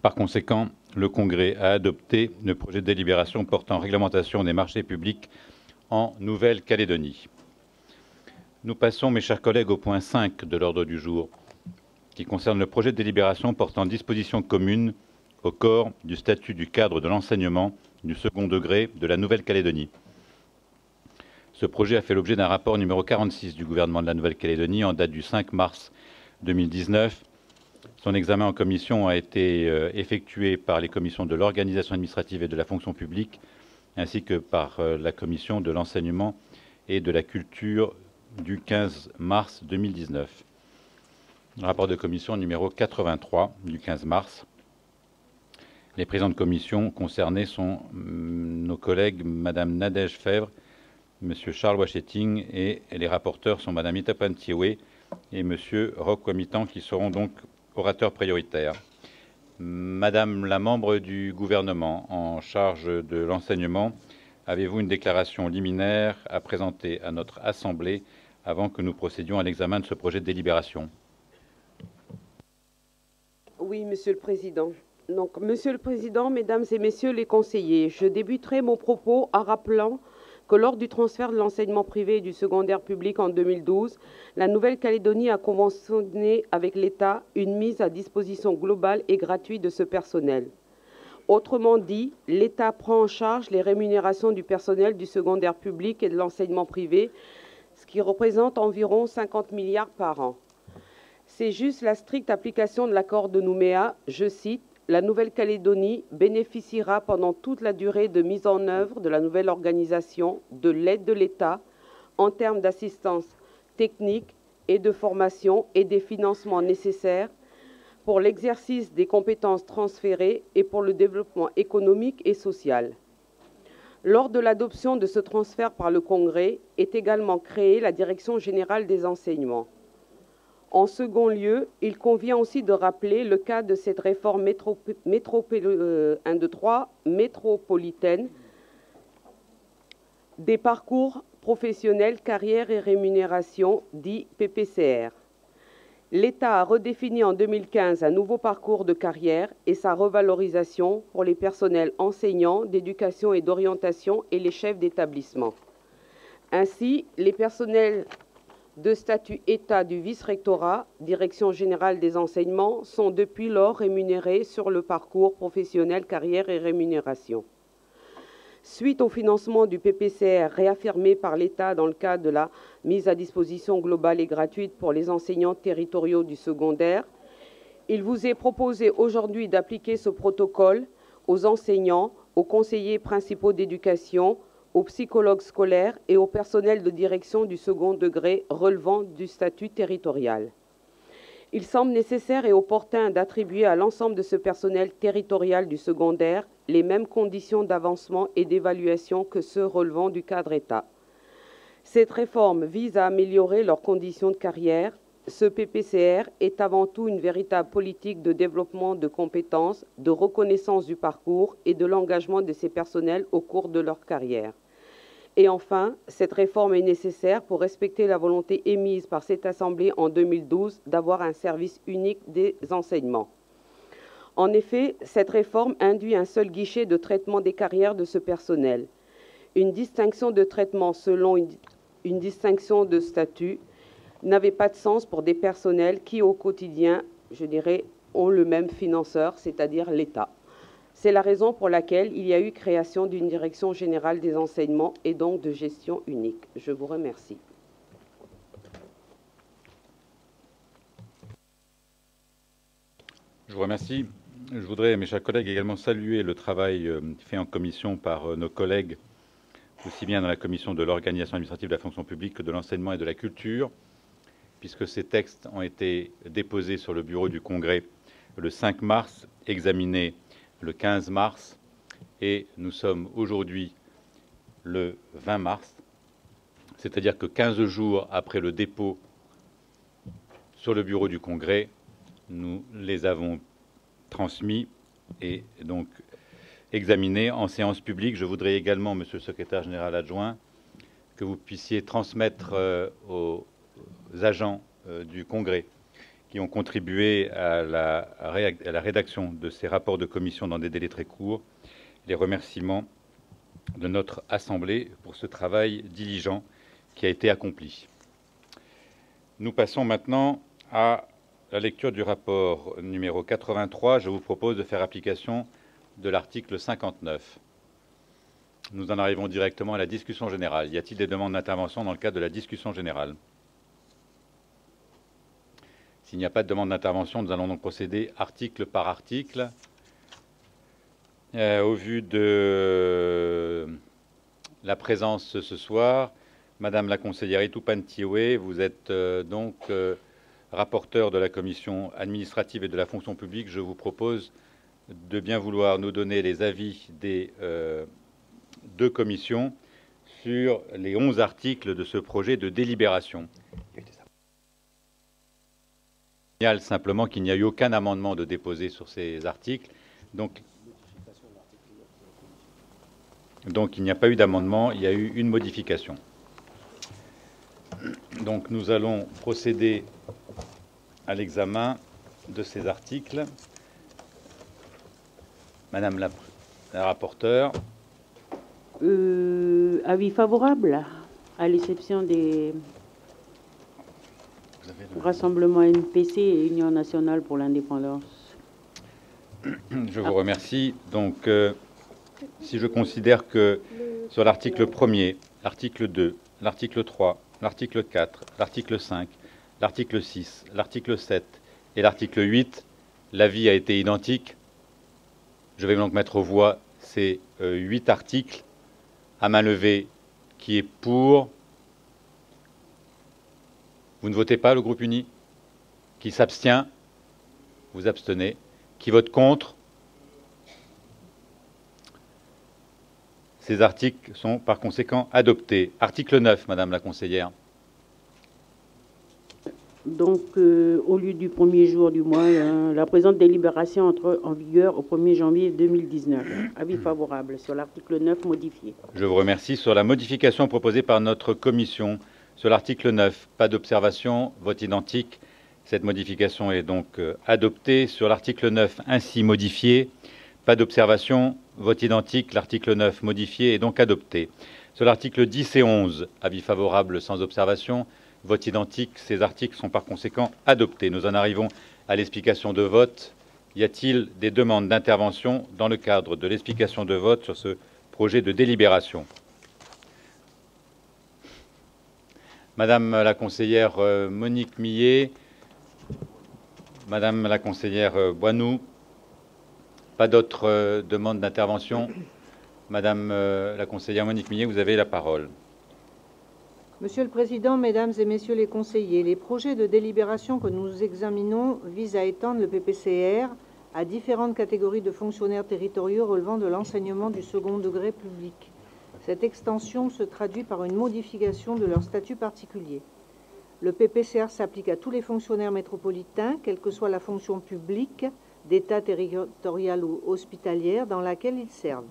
Par conséquent, le Congrès a adopté le projet de délibération portant réglementation des marchés publics en Nouvelle-Calédonie. Nous passons, mes chers collègues, au point 5 de l'ordre du jour, qui concerne le projet de délibération portant dispositions communes au corps du statut du cadre de l'enseignement du second degré de la Nouvelle-Calédonie. Ce projet a fait l'objet d'un rapport numéro 46 du gouvernement de la Nouvelle-Calédonie en date du 5 mars 2019. Son examen en commission a été effectué par les commissions de l'organisation administrative et de la fonction publique, ainsi que par la commission de l'enseignement et de la culture du 15 mars 2019. Rapport de commission numéro 83 du 15 mars. Les présidents de commission concernés sont nos collègues Madame Nadège Fèvre, Monsieur Charles Wachetting, et les rapporteurs sont Madame Itapan Tiéwé et Monsieur Roch Wamitan, qui seront donc orateurs prioritaires. Madame la membre du gouvernement en charge de l'enseignement, avez-vous une déclaration liminaire à présenter à notre Assemblée avant que nous procédions à l'examen de ce projet de délibération? Oui, Monsieur le Président. Donc, Monsieur le Président, Mesdames et Messieurs les conseillers, je débuterai mon propos en rappelant que lors du transfert de l'enseignement privé et du secondaire public en 2012, la Nouvelle-Calédonie a conventionné avec l'État une mise à disposition globale et gratuite de ce personnel. Autrement dit, l'État prend en charge les rémunérations du personnel du secondaire public et de l'enseignement privé, ce qui représente environ 50 milliards par an. C'est juste la stricte application de l'accord de Nouméa, je cite, la Nouvelle-Calédonie bénéficiera pendant toute la durée de mise en œuvre de la nouvelle organisation de l'aide de l'État en termes d'assistance technique et de formation et des financements nécessaires pour l'exercice des compétences transférées et pour le développement économique et social. Lors de l'adoption de ce transfert par le Congrès est également créée la Direction générale des enseignements. En second lieu, il convient aussi de rappeler le cas de cette réforme métropolitaine des parcours professionnels, carrière et rémunération, dit PPCR. L'État a redéfini en 2015 un nouveau parcours de carrière et sa revalorisation pour les personnels enseignants, d'éducation et d'orientation et les chefs d'établissement. Ainsi, les personnels de statut État du vice-rectorat, Direction générale des enseignements, sont depuis lors rémunérés sur le parcours professionnel, carrière et rémunération. Suite au financement du PPCR réaffirmé par l'État dans le cadre de la mise à disposition globale et gratuite pour les enseignants territoriaux du secondaire, il vous est proposé aujourd'hui d'appliquer ce protocole aux enseignants, aux conseillers principaux d'éducation, aux psychologues scolaires et au personnel de direction du second degré relevant du statut territorial. Il semble nécessaire et opportun d'attribuer à l'ensemble de ce personnel territorial du secondaire les mêmes conditions d'avancement et d'évaluation que ceux relevant du cadre État. Cette réforme vise à améliorer leurs conditions de carrière. Ce PPCR est avant tout une véritable politique de développement de compétences, de reconnaissance du parcours et de l'engagement de ces personnels au cours de leur carrière. Et enfin, cette réforme est nécessaire pour respecter la volonté émise par cette Assemblée en 2012 d'avoir un service unique des enseignements. En effet, cette réforme induit un seul guichet de traitement des carrières de ce personnel. Une distinction de traitement selon une distinction de statut n'avait pas de sens pour des personnels qui, au quotidien, je dirais, ont le même financeur, c'est-à-dire l'État. C'est la raison pour laquelle il y a eu création d'une direction générale des enseignements et donc de gestion unique. Je vous remercie. Je vous remercie. Je voudrais, mes chers collègues, également saluer le travail fait en commission par nos collègues, aussi bien dans la commission de l'organisation administrative de la fonction publique que de l'enseignement et de la culture, puisque ces textes ont été déposés sur le bureau du Congrès le 5 mars, examinés le 15 mars, et nous sommes aujourd'hui le 20 mars, c'est-à-dire que 15 jours après le dépôt sur le bureau du Congrès, nous les avons transmis et donc examinés en séance publique. Je voudrais également, Monsieur le secrétaire général adjoint, que vous puissiez transmettre aux agents du Congrès qui ont contribué à la rédaction de ces rapports de commission dans des délais très courts, les remerciements de notre Assemblée pour ce travail diligent qui a été accompli. Nous passons maintenant à la lecture du rapport numéro 83. Je vous propose de faire application de l'article 59. Nous en arrivons directement à la discussion générale. Y a-t-il des demandes d'intervention dans le cadre de la discussion générale? S'il n'y a pas de demande d'intervention, nous allons donc procéder article par article. Au vu de la présence ce soir, Madame la conseillère Itoupane-Tioué, vous êtes donc rapporteur de la commission administrative et de la fonction publique. Je vous propose de bien vouloir nous donner les avis des deux commissions sur les 11 articles de ce projet de délibération. Je signale simplement qu'il n'y a eu aucun amendement de déposé sur ces articles. Donc il n'y a pas eu d'amendement, il y a eu une modification. Donc nous allons procéder à l'examen de ces articles. Madame la rapporteure. Avis favorable, à l'exception des rassemblements NPC et Union nationale pour l'indépendance. Je vous remercie. Donc, si je considère que sur l'article 1er, l'article 2, l'article 3, l'article 4, l'article 5, l'article 6, l'article 7 et l'article 8, l'avis a été identique, je vais donc mettre aux voix ces 8 articles à main levée. Qui est pour? Vous ne votez pas, le groupe uni? Qui s'abstient? Vous abstenez. Qui vote contre? Ces articles sont par conséquent adoptés. Article 9, Madame la conseillère. Donc, au lieu du 1er jour du mois, la présente délibération entre en vigueur au 1er janvier 2019. Avis favorable sur l'article 9 modifié. Je vous remercie. Sur la modification proposée par notre commission, sur l'article 9, pas d'observation, vote identique. Cette modification est donc adoptée. Sur l'article 9 ainsi modifié, pas d'observation, vote identique. L'article 9 modifié est donc adopté. Sur l'article 10 et 11, avis favorable sans observation, vote identique. Ces articles sont par conséquent adoptés. Nous en arrivons à l'explication de vote. Y a-t-il des demandes d'intervention dans le cadre de l'explication de vote sur ce projet de délibération? Madame la conseillère Monique Millet, Madame la conseillère Boinou, pas d'autres demandes d'intervention. Madame la conseillère Monique Millet, vous avez la parole. Monsieur le Président, Mesdames et Messieurs les conseillers, les projets de délibération que nous examinons visent à étendre le PPCR à différentes catégories de fonctionnaires territoriaux relevant de l'enseignement du second degré public. Cette extension se traduit par une modification de leur statut particulier. Le PPCR s'applique à tous les fonctionnaires métropolitains, quelle que soit la fonction publique, d'État, territoriale ou hospitalière dans laquelle ils servent.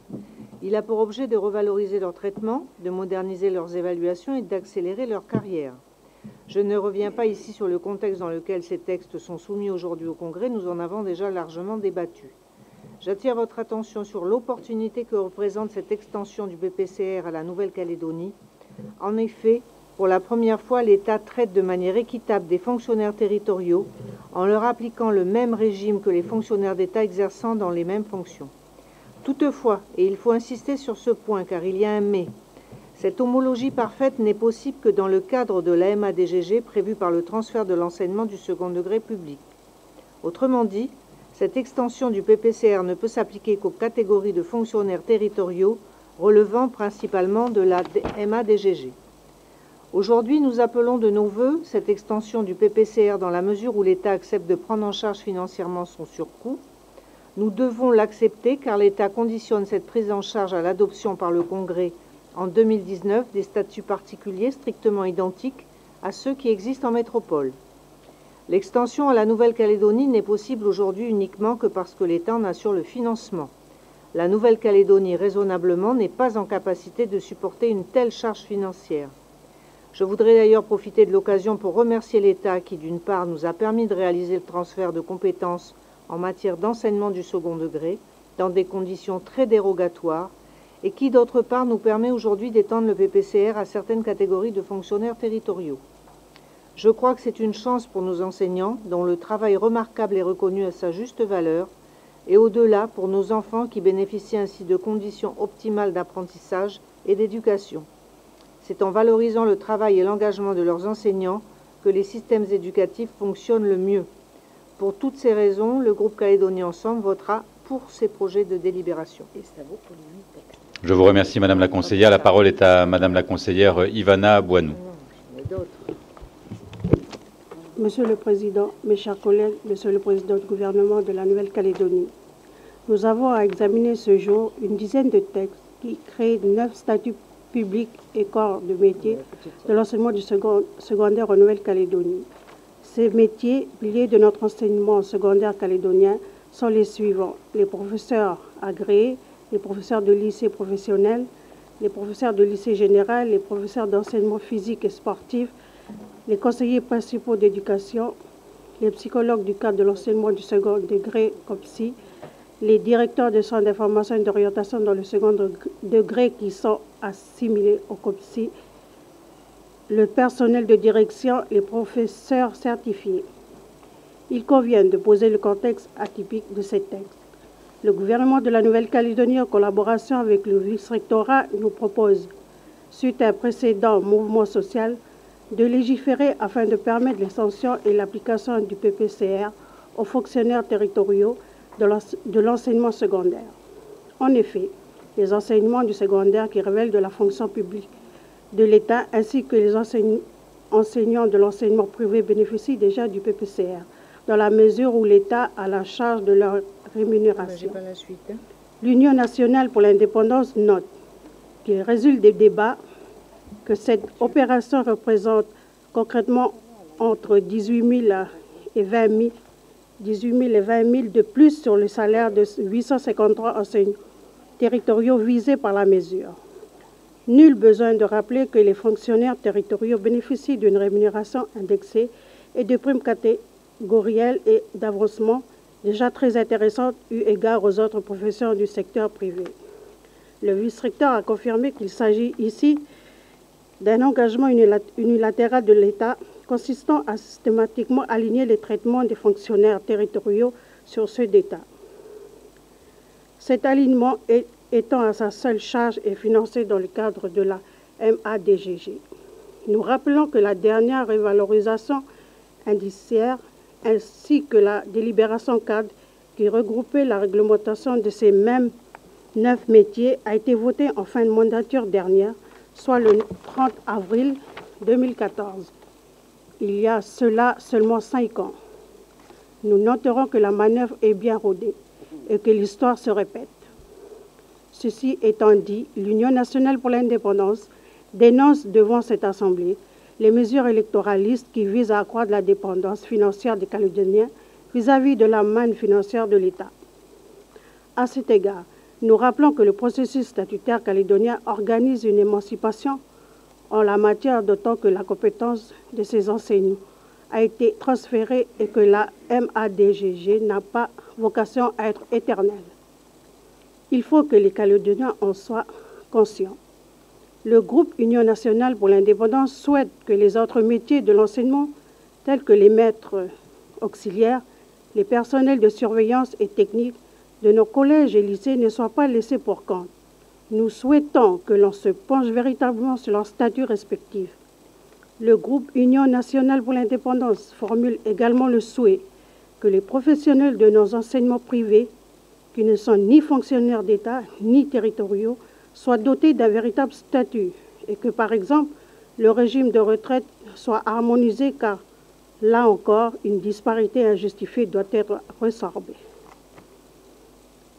Il a pour objet de revaloriser leur traitement, de moderniser leurs évaluations et d'accélérer leur carrière. Je ne reviens pas ici sur le contexte dans lequel ces textes sont soumis aujourd'hui au Congrès, nous en avons déjà largement débattu. J'attire votre attention sur l'opportunité que représente cette extension du PPCR à la Nouvelle-Calédonie. En effet, pour la première fois, l'État traite de manière équitable des fonctionnaires territoriaux en leur appliquant le même régime que les fonctionnaires d'État exerçant dans les mêmes fonctions. Toutefois, et il faut insister sur ce point car il y a un mais, cette homologie parfaite n'est possible que dans le cadre de l'AMADGG prévu par le transfert de l'enseignement du second degré public. Autrement dit, cette extension du PPCR ne peut s'appliquer qu'aux catégories de fonctionnaires territoriaux relevant principalement de la MADGG. Aujourd'hui, nous appelons de nos vœux cette extension du PPCR dans la mesure où l'État accepte de prendre en charge financièrement son surcoût. Nous devons l'accepter car l'État conditionne cette prise en charge à l'adoption par le Congrès en 2019 des statuts particuliers strictement identiques à ceux qui existent en métropole. L'extension à la Nouvelle-Calédonie n'est possible aujourd'hui uniquement que parce que l'État en assure le financement. La Nouvelle-Calédonie, raisonnablement, n'est pas en capacité de supporter une telle charge financière. Je voudrais d'ailleurs profiter de l'occasion pour remercier l'État qui, d'une part, nous a permis de réaliser le transfert de compétences en matière d'enseignement du second degré dans des conditions très dérogatoires et qui, d'autre part, nous permet aujourd'hui d'étendre le PPCR à certaines catégories de fonctionnaires territoriaux. Je crois que c'est une chance pour nos enseignants, dont le travail remarquable est reconnu à sa juste valeur, et au-delà pour nos enfants qui bénéficient ainsi de conditions optimales d'apprentissage et d'éducation. C'est en valorisant le travail et l'engagement de leurs enseignants que les systèmes éducatifs fonctionnent le mieux. Pour toutes ces raisons, le groupe Calédonie Ensemble votera pour ces projets de délibération. Je vous remercie, Madame la conseillère. La parole est à Madame la conseillère Ivana Bouanou. Monsieur le Président, mes chers collègues, Monsieur le Président du gouvernement de la Nouvelle-Calédonie, nous avons à examiner ce jour une dizaine de textes qui créent 9 statuts publics et corps de métiers de l'enseignement du secondaire en Nouvelle-Calédonie. Ces métiers, piliers de notre enseignement secondaire calédonien, sont les suivants: les professeurs agréés, les professeurs de lycée professionnel, les professeurs de lycée général, les professeurs d'enseignement physique et sportif, les conseillers principaux d'éducation, les psychologues du cadre de l'enseignement du second degré COPSI, les directeurs de centres d'information et d'orientation dans le second degré qui sont assimilés au COPSI, le personnel de direction, les professeurs certifiés. Il convient de poser le contexte atypique de ces textes. Le gouvernement de la Nouvelle-Calédonie, en collaboration avec le vice-rectorat, nous propose, suite à un précédent mouvement social, de légiférer afin de permettre l'extension et l'application du PPCR aux fonctionnaires territoriaux de l'enseignement secondaire. En effet, les enseignements du secondaire qui relèvent de la fonction publique de l'État ainsi que les enseignants de l'enseignement privé bénéficient déjà du PPCR, dans la mesure où l'État a la charge de leur rémunération. L'Union nationale pour l'indépendance note qu'il résulte des débats que cette opération représente concrètement entre 18 000 et 20 000 de plus sur le salaire de 853 enseignants territoriaux visés par la mesure. Nul besoin de rappeler que les fonctionnaires territoriaux bénéficient d'une rémunération indexée et de primes catégorielles et d'avancement déjà très intéressantes eu égard aux autres professions du secteur privé. Le vice-recteur a confirmé qu'il s'agit ici d'un engagement unilatéral de l'État consistant à systématiquement aligner les traitements des fonctionnaires territoriaux sur ceux d'État. Cet alignement étant à sa seule charge est financé dans le cadre de la MADGG. Nous rappelons que la dernière révalorisation indiciaire ainsi que la délibération cadre qui regroupait la réglementation de ces mêmes 9 métiers a été votée en fin de mandature dernière, soit le 30 avril 2014. Il y a cela seulement 5 ans. Nous noterons que la manœuvre est bien rodée et que l'histoire se répète. Ceci étant dit, l'Union nationale pour l'indépendance dénonce devant cette Assemblée les mesures électoralistes qui visent à accroître la dépendance financière des Calédoniens vis-à-vis de la manne financière de l'État. À cet égard, nous rappelons que le processus statutaire calédonien organise une émancipation en la matière, d'autant que la compétence de ces enseignants a été transférée et que la MADGG n'a pas vocation à être éternelle. Il faut que les Calédoniens en soient conscients. Le groupe Union nationale pour l'indépendance souhaite que les autres métiers de l'enseignement, tels que les maîtres auxiliaires, les personnels de surveillance et technique de nos collèges et lycées ne soient pas laissés pour compte. Nous souhaitons que l'on se penche véritablement sur leurs statuts respectifs. Le groupe Union nationale pour l'indépendance formule également le souhait que les professionnels de nos enseignements privés, qui ne sont ni fonctionnaires d'État ni territoriaux, soient dotés d'un véritable statut et que, par exemple, le régime de retraite soit harmonisé car, là encore, une disparité injustifiée doit être résorbée.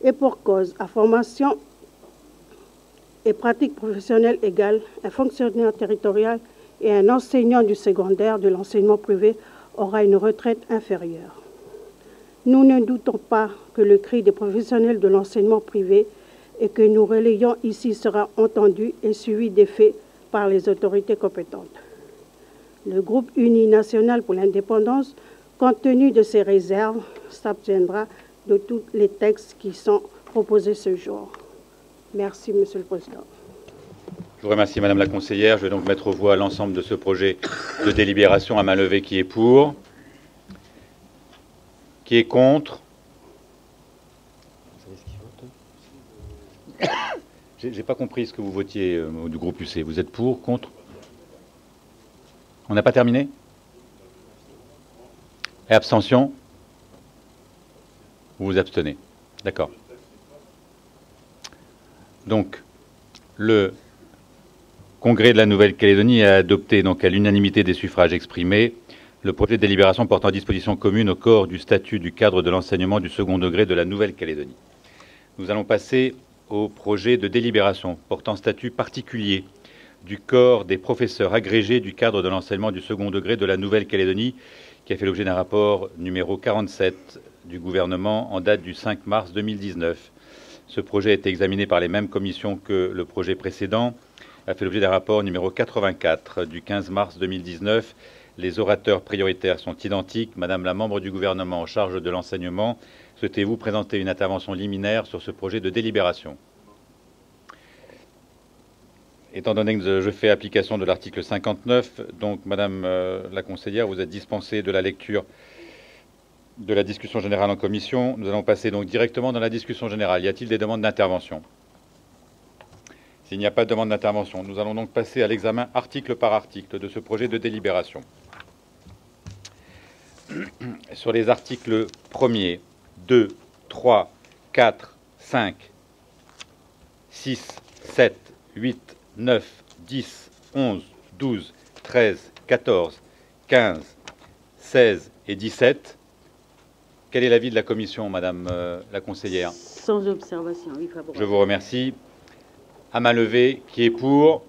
Et pour cause, à formation et pratique professionnelle égale, un fonctionnaire territorial et un enseignant du secondaire de l'enseignement privé aura une retraite inférieure. Nous ne doutons pas que le cri des professionnels de l'enseignement privé et que nous relayons ici sera entendu et suivi d'effet par les autorités compétentes. Le groupe Uni national pour l'indépendance, compte tenu de ces réserves, s'abstiendra de tous les textes qui sont proposés ce jour. Merci, Monsieur le Président. Je vous remercie, Madame la conseillère. Je vais donc mettre aux voix l'ensemble de ce projet de délibération à main levée. Qui est pour? Qui est contre? Vous savez ce qu'il vote? J'ai pas compris ce que vous votiez du groupe UC. Vous êtes pour, contre? On n'a pas terminé? Et abstention? Vous vous abstenez. D'accord. Donc, le Congrès de la Nouvelle-Calédonie a adopté donc à l'unanimité des suffrages exprimés le projet de délibération portant disposition commune au corps du statut du cadre de l'enseignement du second degré de la Nouvelle-Calédonie. Nous allons passer au projet de délibération portant statut particulier du corps des professeurs agrégés du cadre de l'enseignement du second degré de la Nouvelle-Calédonie, qui a fait l'objet d'un rapport numéro 47 du gouvernement en date du 5 mars 2019. Ce projet a été examiné par les mêmes commissions que le projet précédent, a fait l'objet d'un rapport numéro 84 du 15 mars 2019. Les orateurs prioritaires sont identiques. Madame la membre du gouvernement en charge de l'enseignement, souhaitez-vous présenter une intervention liminaire sur ce projet de délibération? Étant donné que je fais application de l'article 59, donc Madame la conseillère, vous êtes dispensée de la lecture de la discussion générale en commission. Nous allons passer donc directement dans la discussion générale. Y a-t-il des demandes d'intervention? S'il n'y a pas de demande d'intervention, nous allons donc passer à l'examen article par article de ce projet de délibération. Sur les articles 1er, 2, 3, 4, 5, 6, 7, 8, 9, 10, 11, 12, 13, 14, 15, 16 et 17. Quel est l'avis de la commission, Madame la conseillère? Sans observation, oui, favorable. Je vous remercie. À main levée, qui est pour?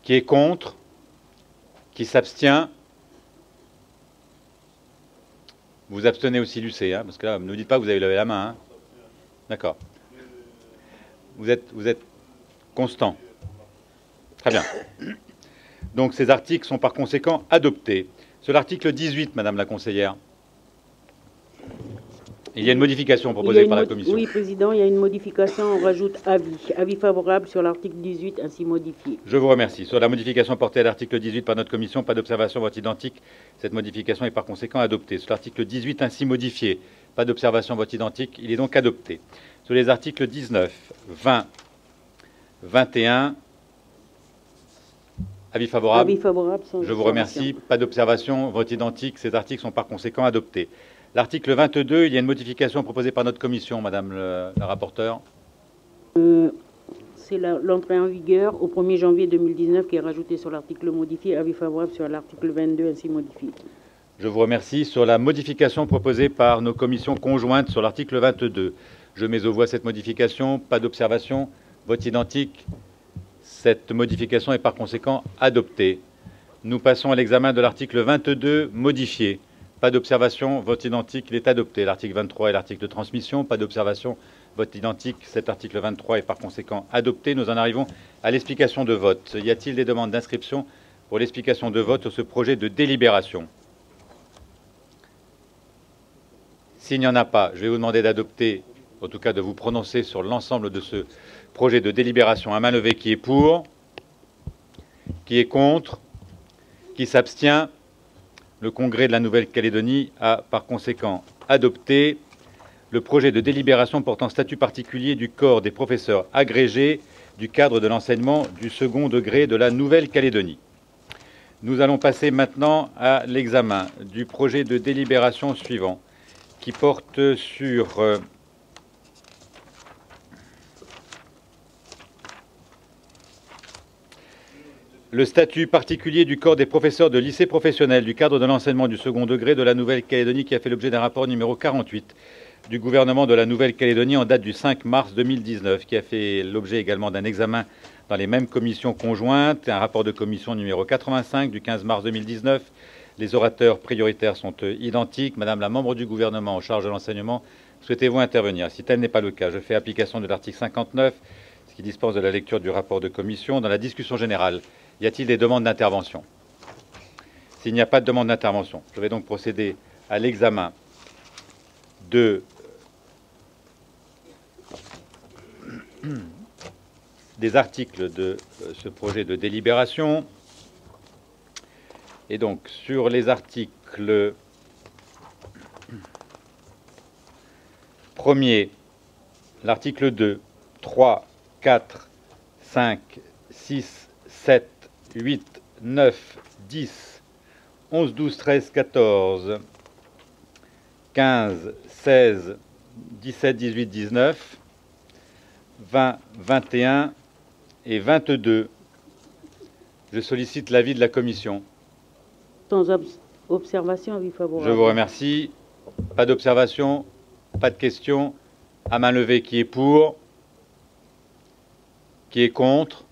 Qui est contre? Qui s'abstient? Vous abstenez aussi, Lucé, hein, parce que là, ne nous dites pas que vous avez levé la main. Hein. D'accord. Vous êtes constant. Très bien. Donc ces articles sont par conséquent adoptés. Sur l'article 18, Madame la conseillère, il y a une modification proposée par la commission. Oui, Président, il y a une modification, on rajoute avis. Avis favorable sur l'article 18 ainsi modifié. Je vous remercie. Sur la modification portée à l'article 18 par notre commission, pas d'observation, vote identique. Cette modification est par conséquent adoptée. Sur l'article 18 ainsi modifié, pas d'observation, vote identique. Il est donc adopté. Sur les articles 19, 20, 21, avis favorable. Avis favorable sans Je vous remercie. Pas d'observation, vote identique. Ces articles sont par conséquent adoptés. L'article 22, il y a une modification proposée par notre commission, Madame la rapporteure. C'est l'entrée en vigueur au 1er janvier 2019 qui est rajoutée sur l'article modifié. Avis favorable sur l'article 22 ainsi modifié. Je vous remercie. Sur la modification proposée par nos commissions conjointes sur l'article 22, je mets aux voix cette modification. Pas d'observation. Vote identique. Cette modification est par conséquent adoptée. Nous passons à l'examen de l'article 22 modifié. Pas d'observation, vote identique, il est adopté. L'article 23 est l'article de transmission. Pas d'observation, vote identique. Cet article 23 est par conséquent adopté. Nous en arrivons à l'explication de vote. Y a-t-il des demandes d'inscription pour l'explication de vote sur ce projet de délibération? S'il n'y en a pas, je vais vous demander d'adopter, en tout cas de vous prononcer sur l'ensemble de ce projet de délibération à main levée. Qui est pour? Qui est contre? Qui s'abstient? Le Congrès de la Nouvelle-Calédonie a par conséquent adopté le projet de délibération portant statut particulier du corps des professeurs agrégés du cadre de l'enseignement du second degré de la Nouvelle-Calédonie. Nous allons passer maintenant à l'examen du projet de délibération suivant, qui porte sur le statut particulier du corps des professeurs de lycée professionnel du cadre de l'enseignement du second degré de la Nouvelle-Calédonie, qui a fait l'objet d'un rapport numéro 48 du gouvernement de la Nouvelle-Calédonie en date du 5 mars 2019, qui a fait l'objet également d'un examen dans les mêmes commissions conjointes, un rapport de commission numéro 85 du 15 mars 2019. Les orateurs prioritaires sont identiques. Madame la membre du gouvernement en charge de l'enseignement, souhaitez-vous intervenir? Si tel n'est pas le cas, je fais application de l'article 59, ce qui dispense de la lecture du rapport de commission. Dans la discussion générale, y a-t-il des demandes d'intervention? S'il n'y a pas de demande d'intervention, je vais donc procéder à l'examen de des articles de ce projet de délibération. Et donc, sur les articles premiers, l'article 2, 3, 4, 5, 6, 7, 8, 9, 10, 11, 12, 13, 14, 15, 16, 17, 18, 19, 20, 21 et 22. Je sollicite l'avis de la commission. Sans observation, avis favorable. Je vous remercie. Pas d'observation, pas de questions. À main levée, qui est pour? Qui est contre?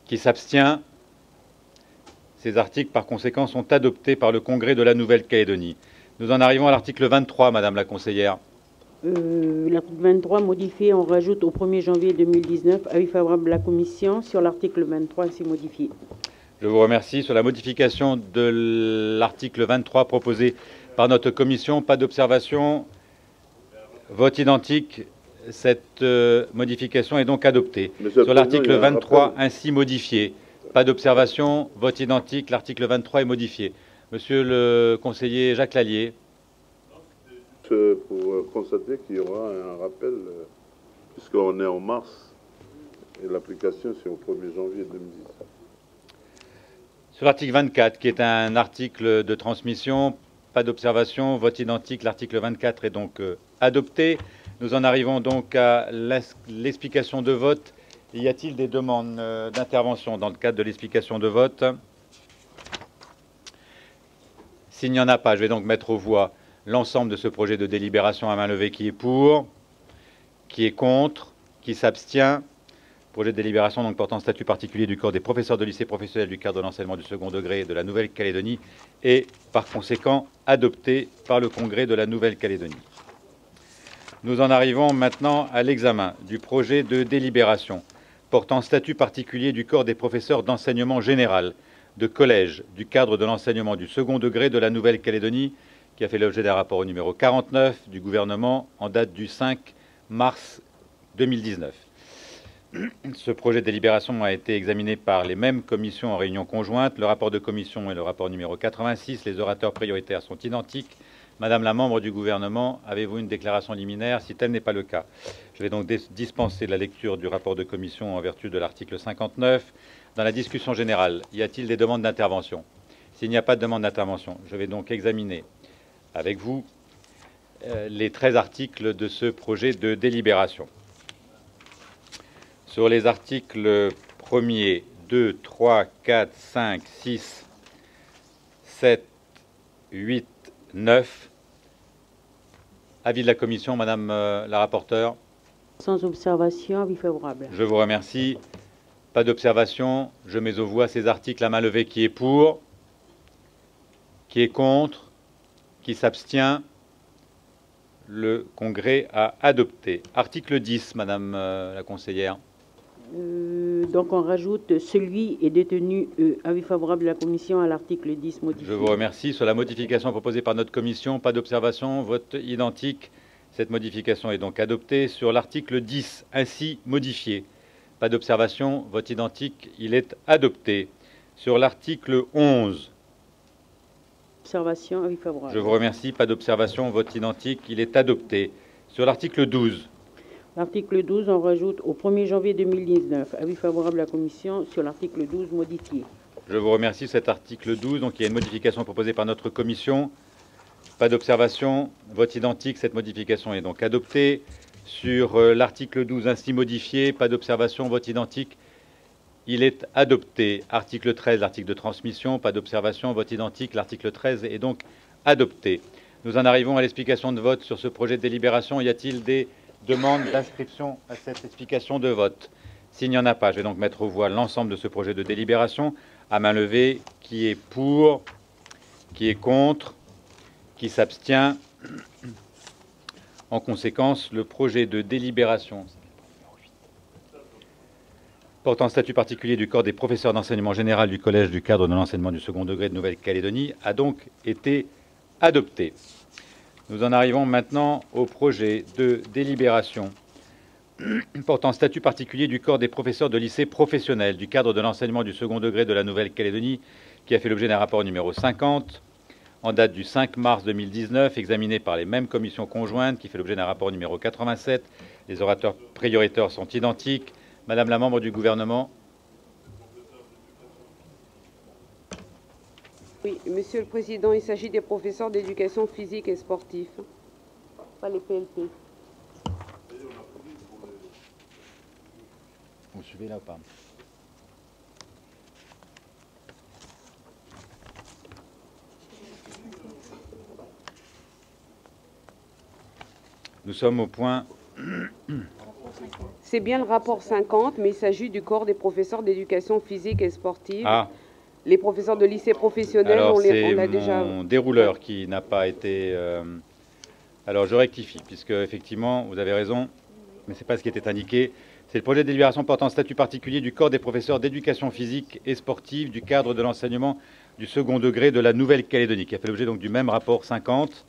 Qui s'abstient? Ces articles, par conséquent, sont adoptés par le Congrès de la Nouvelle-Calédonie. Nous en arrivons à l'article 23, Madame la conseillère. L'article 23 modifié, on rajoute au 1er janvier 2019, avis favorable de la Commission sur l'article 23 ainsi modifié. Je vous remercie. Sur la modification de l'article 23 proposé par notre commission, pas d'observation. Vote identique. Cette modification est donc adoptée. Sur l'article 23 ainsi modifié, pas d'observation. Vote identique. L'article 23 est modifié. Monsieur le conseiller Jacques Lallier. Pour constater qu'il y aura un rappel, puisqu'on est en mars, et l'application c'est au 1er janvier 2010. Sur l'article 24, qui est un article de transmission, pas d'observation, vote identique, l'article 24 est donc adopté. Nous en arrivons donc à l'explication de vote. Y a-t-il des demandes d'intervention dans le cadre de l'explication de vote? S'il n'y en a pas, je vais donc mettre aux voix l'ensemble de ce projet de délibération à main levée. Qui est pour? Qui est contre? Qui s'abstient? Projet de délibération donc portant statut particulier du corps des professeurs de lycée professionnel du cadre de l'enseignement du second degré de la Nouvelle-Calédonie et par conséquent adopté par le Congrès de la Nouvelle-Calédonie. Nous en arrivons maintenant à l'examen du projet de délibération portant statut particulier du corps des professeurs d'enseignement général de collège du cadre de l'enseignement du second degré de la Nouvelle-Calédonie, qui a fait l'objet d'un rapport au numéro 49 du gouvernement en date du 5 mars 2019. Ce projet de délibération a été examiné par les mêmes commissions en réunion conjointe. Le rapport de commission et le rapport numéro 86. Les orateurs prioritaires sont identiques. Madame la membre du gouvernement, avez-vous une déclaration liminaire? Si tel n'est pas le cas, je vais donc dispenser la lecture du rapport de commission en vertu de l'article 59. Dans la discussion générale, y a-t-il des demandes d'intervention? S'il n'y a pas de demande d'intervention, je vais donc examiner avec vous les 13 articles de ce projet de délibération. Sur les articles 1er, 2, 3, 4, 5, 6, 7, 8, 9, avis de la commission, Madame la rapporteure. Sans observation, avis favorable. Je vous remercie. Pas d'observation. Je mets aux voix ces articles à main levée. Qui est pour? Qui est contre? Qui s'abstient? Le Congrès a adopté. Article 10, Madame la conseillère. Donc on rajoute celui est détenu, avis favorable de la commission à l'article 10 modifié. Je vous remercie. Sur la modification proposée par notre commission, pas d'observation, vote identique. Cette modification est donc adoptée. Sur l'article 10 ainsi modifié, pas d'observation, vote identique, il est adopté. Sur l'article 11, observation, avis favorable. Je vous remercie, pas d'observation, vote identique, il est adopté. Sur l'article 12, l'article 12, on rajoute au 1er janvier 2019. Avis favorable à la commission sur l'article 12 modifié. Je vous remercie. Cet article 12, donc il y a une modification proposée par notre commission. Pas d'observation. Vote identique. Cette modification est donc adoptée. Sur l'article 12 ainsi modifié, pas d'observation. Vote identique. Il est adopté. Article 13, l'article de transmission. Pas d'observation. Vote identique. L'article 13 est donc adopté. Nous en arrivons à l'explication de vote sur ce projet de délibération. Y a-t-il des demande d'inscription à cette explication de vote? S'il n'y en a pas, je vais donc mettre aux voix l'ensemble de ce projet de délibération à main levée. Qui est pour? Qui est contre? Qui s'abstient? En conséquence, le projet de délibération portant statut particulier du corps des professeurs d'enseignement général du collège du cadre de l'enseignement du second degré de Nouvelle-Calédonie a donc été adopté. Nous en arrivons maintenant au projet de délibération portant statut particulier du corps des professeurs de lycée professionnels du cadre de l'enseignement du second degré de la Nouvelle-Calédonie, qui a fait l'objet d'un rapport numéro 50, en date du 5 mars 2019, examiné par les mêmes commissions conjointes, qui fait l'objet d'un rapport numéro 87. Les orateurs prioritaires sont identiques. Madame la membre du gouvernement. Oui, Monsieur le Président, il s'agit des professeurs d'éducation physique et sportive, pas les PLP. Vous suivez là ou pas? Nous sommes au point... C'est bien le rapport 50, mais il s'agit du corps des professeurs d'éducation physique et sportive. Ah. Les professeurs de lycée professionnel, alors, on l'a déjà... c'est mon dérouleur qui n'a pas été... Alors, je rectifie, puisque, effectivement, vous avez raison, mais ce n'est pas ce qui était indiqué. C'est le projet de délibération portant statut particulier du corps des professeurs d'éducation physique et sportive du cadre de l'enseignement du second degré de la Nouvelle-Calédonie, qui a fait l'objet donc du même rapport 50.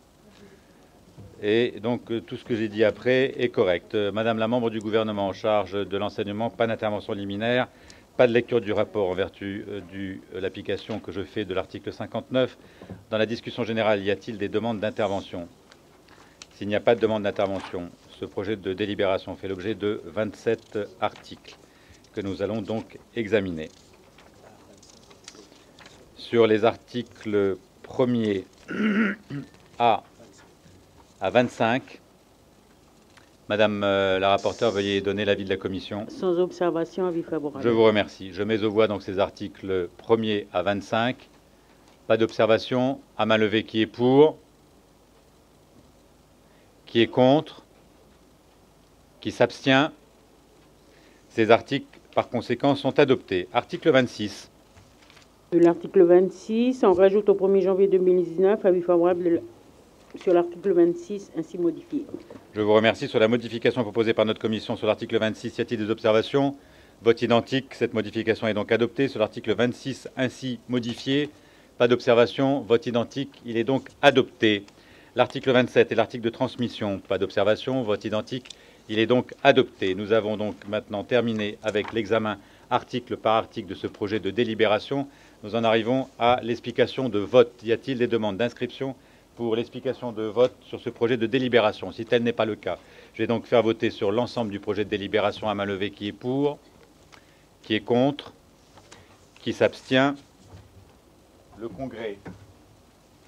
Et donc, tout ce que j'ai dit après est correct. Madame la membre du gouvernement en charge de l'enseignement, pas d'intervention liminaire, pas de lecture du rapport en vertu de l'application que je fais de l'article 59. Dans la discussion générale, y a-t-il des demandes d'intervention? S'il n'y a pas de demande d'intervention, ce projet de délibération fait l'objet de 27 articles que nous allons donc examiner. Sur les articles 1er à 25, Madame la rapporteure, veuillez donner l'avis de la commission. Sans observation, avis favorable. Je vous remercie. Je mets aux voix donc ces articles 1er à 25. Pas d'observation. À main levée, qui est pour? Qui est contre? Qui s'abstient? Ces articles, par conséquent, sont adoptés. Article 26. L'article 26, on rajoute au 1er janvier 2019, avis favorable sur l'article 26 ainsi modifié. Je vous remercie. Sur la modification proposée par notre commission sur l'article 26, y a-t-il des observations? Vote identique. Cette modification est donc adoptée. Sur l'article 26 ainsi modifié, pas d'observation. Vote identique. Il est donc adopté. L'article 27 est l'article de transmission. Pas d'observation. Vote identique. Il est donc adopté. Nous avons donc maintenant terminé avec l'examen article par article de ce projet de délibération. Nous en arrivons à l'explication de vote. Y a-t-il des demandes d'inscription pour l'explication de vote sur ce projet de délibération? Si tel n'est pas le cas, je vais donc faire voter sur l'ensemble du projet de délibération à main levée. Qui est pour? Qui est contre? Qui s'abstient? Le Congrès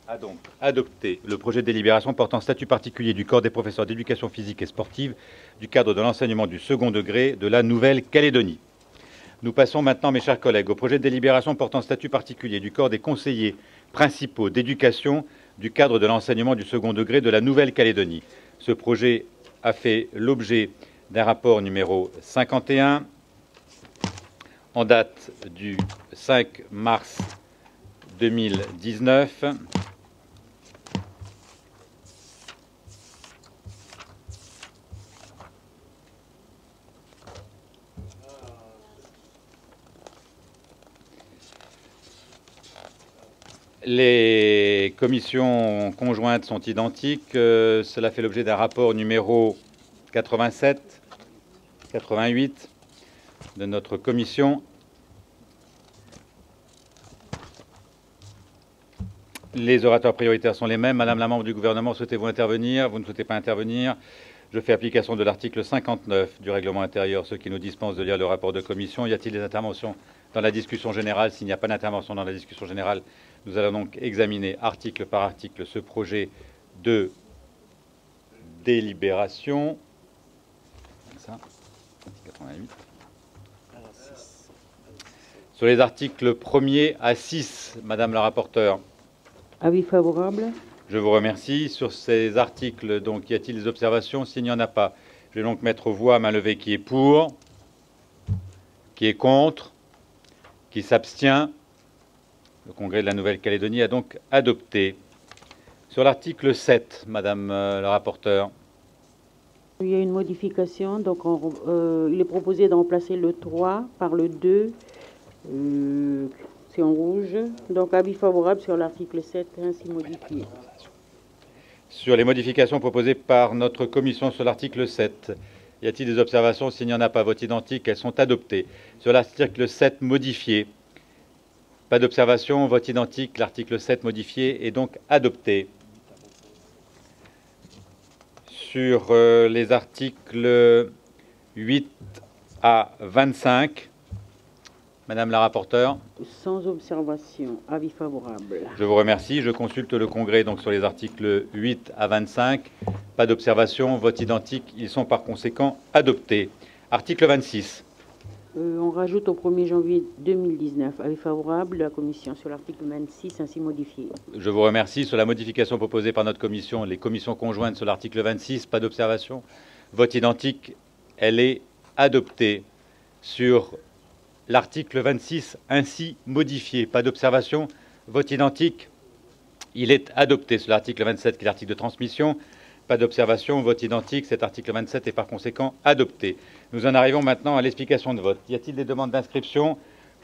a donc adopté le projet de délibération portant statut particulier du corps des professeurs d'éducation physique et sportive du cadre de l'enseignement du second degré de la Nouvelle-Calédonie. Nous passons maintenant, mes chers collègues, au projet de délibération portant statut particulier du corps des conseillers principaux d'éducation du cadre de l'enseignement du second degré de la Nouvelle-Calédonie. Ce projet a fait l'objet d'un rapport numéro 51 en date du 5 mars 2019. Les commissions conjointes sont identiques. Cela fait l'objet d'un rapport numéro 87, 88 de notre commission. Les orateurs prioritaires sont les mêmes. Madame la membre du gouvernement, souhaitez-vous intervenir? Vous ne souhaitez pas intervenir. Je fais application de l'article 59 du règlement intérieur, ce qui nous dispense de lire le rapport de commission. Y a-t-il des interventions dans la discussion générale? S'il n'y a pas d'intervention dans la discussion générale, nous allons donc examiner article par article ce projet de délibération. Ça, 88. Sur les articles 1er à 6, Madame la rapporteure. Avis favorable. Je vous remercie. Sur ces articles, donc, y a-t-il des observations? S'il n'y en a pas, je vais donc mettre aux voix à main levée. Qui est pour? Qui est contre? Qui s'abstient? Le Congrès de la Nouvelle-Calédonie a donc adopté. Sur l'article 7, Madame la rapporteure. Il y a une modification. Donc, il est proposé de remplacer le 3 par le 2. C'est en rouge. Donc, avis favorable sur l'article 7 ainsi modifié. Sur les modifications proposées par notre commission sur l'article 7, Y a-t-il des observations? S'il n'y en a pas, vote identique, elles sont adoptées. Sur l'article 7 modifié, pas d'observation, vote identique, l'article 7 modifié est donc adopté. Sur les articles 8 à 25, Madame la rapporteure. Sans observation, avis favorable. Je vous remercie. Je consulte le Congrès donc sur les articles 8 à 25. Pas d'observation, vote identique. Ils sont par conséquent adoptés. Article 26. On rajoute au 1er janvier 2019, avis favorable de la Commission sur l'article 26 ainsi modifié. Je vous remercie. Sur la modification proposée par notre Commission, les commissions conjointes sur l'article 26, pas d'observation, vote identique. Elle est adoptée. Sur l'article 26 ainsi modifié, pas d'observation, vote identique, il est adopté. Sur l'article 27 qui est l'article de transmission, pas d'observation, vote identique, cet article 27 est par conséquent adopté. Nous en arrivons maintenant à l'explication de vote. Y a-t-il des demandes d'inscription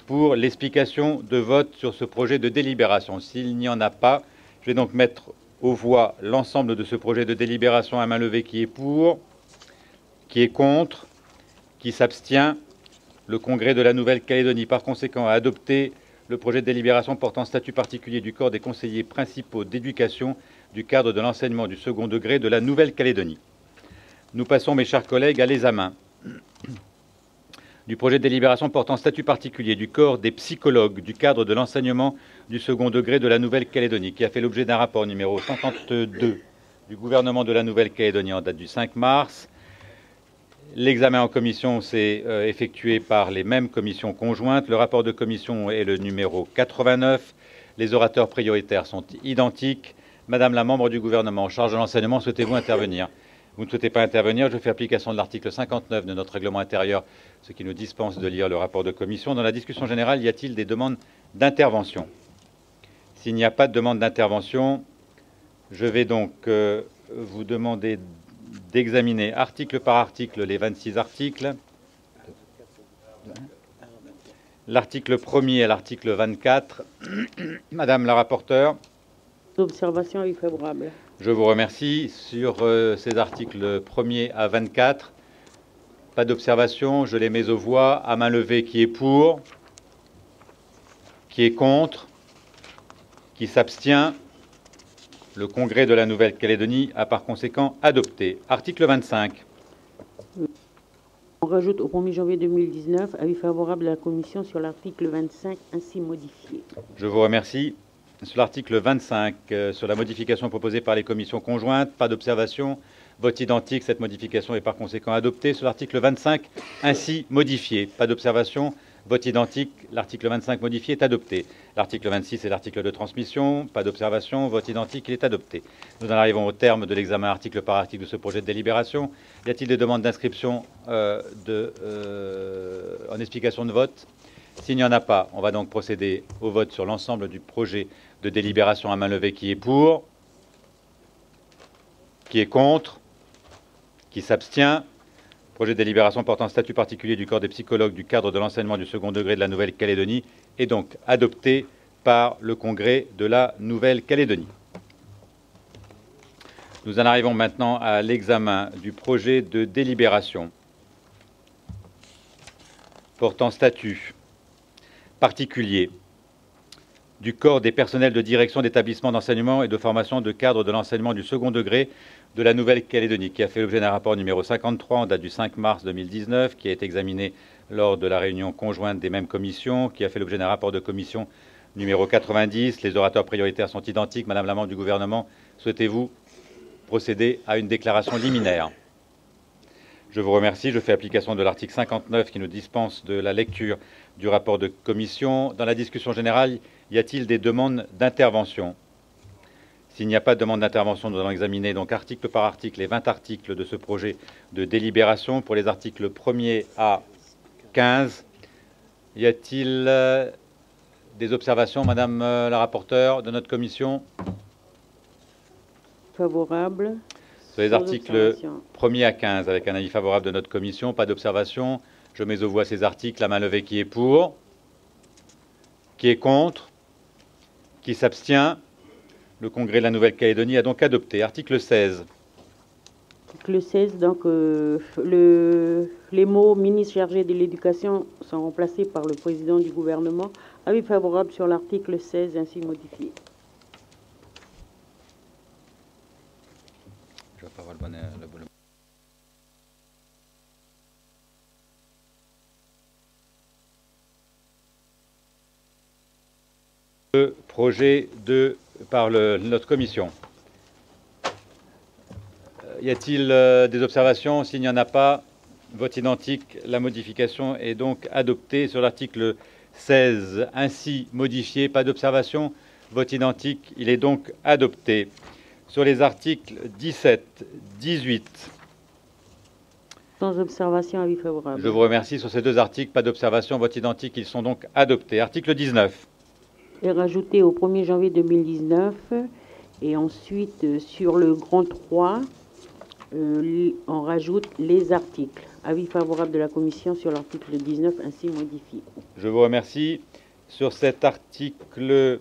pour l'explication de vote sur ce projet de délibération? S'il n'y en a pas, je vais donc mettre aux voix l'ensemble de ce projet de délibération à main levée. Qui est pour? Qui est contre? Qui s'abstient? Le Congrès de la Nouvelle-Calédonie, par conséquent, a adopté le projet de délibération portant statut particulier du corps des conseillers principaux d'éducation du cadre de l'enseignement du second degré de la Nouvelle-Calédonie. Nous passons, mes chers collègues, à l'examen du projet de délibération portant statut particulier du corps des psychologues du cadre de l'enseignement du second degré de la Nouvelle-Calédonie, qui a fait l'objet d'un rapport numéro 52 du gouvernement de la Nouvelle-Calédonie en date du 5 mars. L'examen en commission s'est effectué par les mêmes commissions conjointes. Le rapport de commission est le numéro 89. Les orateurs prioritaires sont identiques. Madame la membre du gouvernement en charge de l'enseignement, souhaitez-vous intervenir? Vous ne souhaitez pas intervenir. Je fais application de l'article 59 de notre règlement intérieur, ce qui nous dispense de lire le rapport de commission. Dans la discussion générale, y a-t-il des demandes d'intervention? S'il n'y a pas de demande d'intervention, je vais donc vous demander d'examiner article par article les 26 articles. L'article 1er à l'article 24. Madame la rapporteure. Observation, avis favorable. Je vous remercie. Sur ces articles 1er à 24, pas d'observation. Je les mets aux voix à main levée. Qui est pour? Qui est contre? Qui s'abstient? Le Congrès de la Nouvelle-Calédonie a par conséquent adopté. Article 25. On rajoute au 1er janvier 2019, avis favorable de la Commission sur l'article 25 ainsi modifié. Je vous remercie. Sur l'article 25, sur la modification proposée par les commissions conjointes, pas d'observation. Vote identique, cette modification est par conséquent adoptée. Sur l'article 25 ainsi modifié, pas d'observation. Vote identique, l'article 25 modifié est adopté. L'article 26 est l'article de transmission, pas d'observation, vote identique, il est adopté. Nous en arrivons au terme de l'examen article par article de ce projet de délibération. Y a-t-il des demandes d'inscription en explication de vote? S'il n'y en a pas, on va donc procéder au vote sur l'ensemble du projet de délibération à main levée. Qui est pour? Qui est contre? Qui s'abstient? Projet de délibération portant statut particulier du corps des psychologues du cadre de l'enseignement du second degré de la Nouvelle-Calédonie est donc adopté par le Congrès de la Nouvelle-Calédonie. Nous en arrivons maintenant à l'examen du projet de délibération portant statut particulier du corps des personnels de direction d'établissements d'enseignement et de formation de cadre de l'enseignement du second degré de la Nouvelle-Calédonie, qui a fait l'objet d'un rapport numéro 53 en date du 5 mars 2019, qui a été examiné lors de la réunion conjointe des mêmes commissions, qui a fait l'objet d'un rapport de commission numéro 90. Les orateurs prioritaires sont identiques. Madame la membre du gouvernement, souhaitez-vous procéder à une déclaration liminaire? Je vous remercie. Je fais application de l'article 59 qui nous dispense de la lecture du rapport de commission. Dans la discussion générale, y a-t-il des demandes d'intervention? S'il n'y a pas de demande d'intervention, nous allons examiner donc article par article les 20 articles de ce projet de délibération. Pour les articles 1er à 15, y a-t-il des observations, Madame la rapporteure de notre commission? Favorable. Sur les articles 1er à 15, avec un avis favorable de notre commission, pas d'observation. Je mets aux voix ces articles à main levée. Qui est pour? Qui est contre? Qui s'abstient? Le Congrès de la Nouvelle-Calédonie a donc adopté. Article 16. Article l'article 16, donc, les mots « ministre chargé de l'éducation » sont remplacés par le président du gouvernement. Avis favorable sur l'article 16 ainsi modifié. Je vais pas avoir le bon... Le projet par notre commission. Y a-t-il des observations? S'il n'y en a pas, vote identique. La modification est donc adoptée sur l'article 16 ainsi modifié. Pas d'observation. Vote identique. Il est donc adopté. Sur les articles 17, 18. Sans observation, avis favorable. Je vous remercie. Sur ces deux articles, pas d'observation. Vote identique. Ils sont donc adoptés. Article 19. Est rajouté au 1er janvier 2019 et ensuite sur le grand 3 on rajoute les articles. Avis favorable de la commission sur l'article 19 ainsi modifié. Je vous remercie. Sur cet article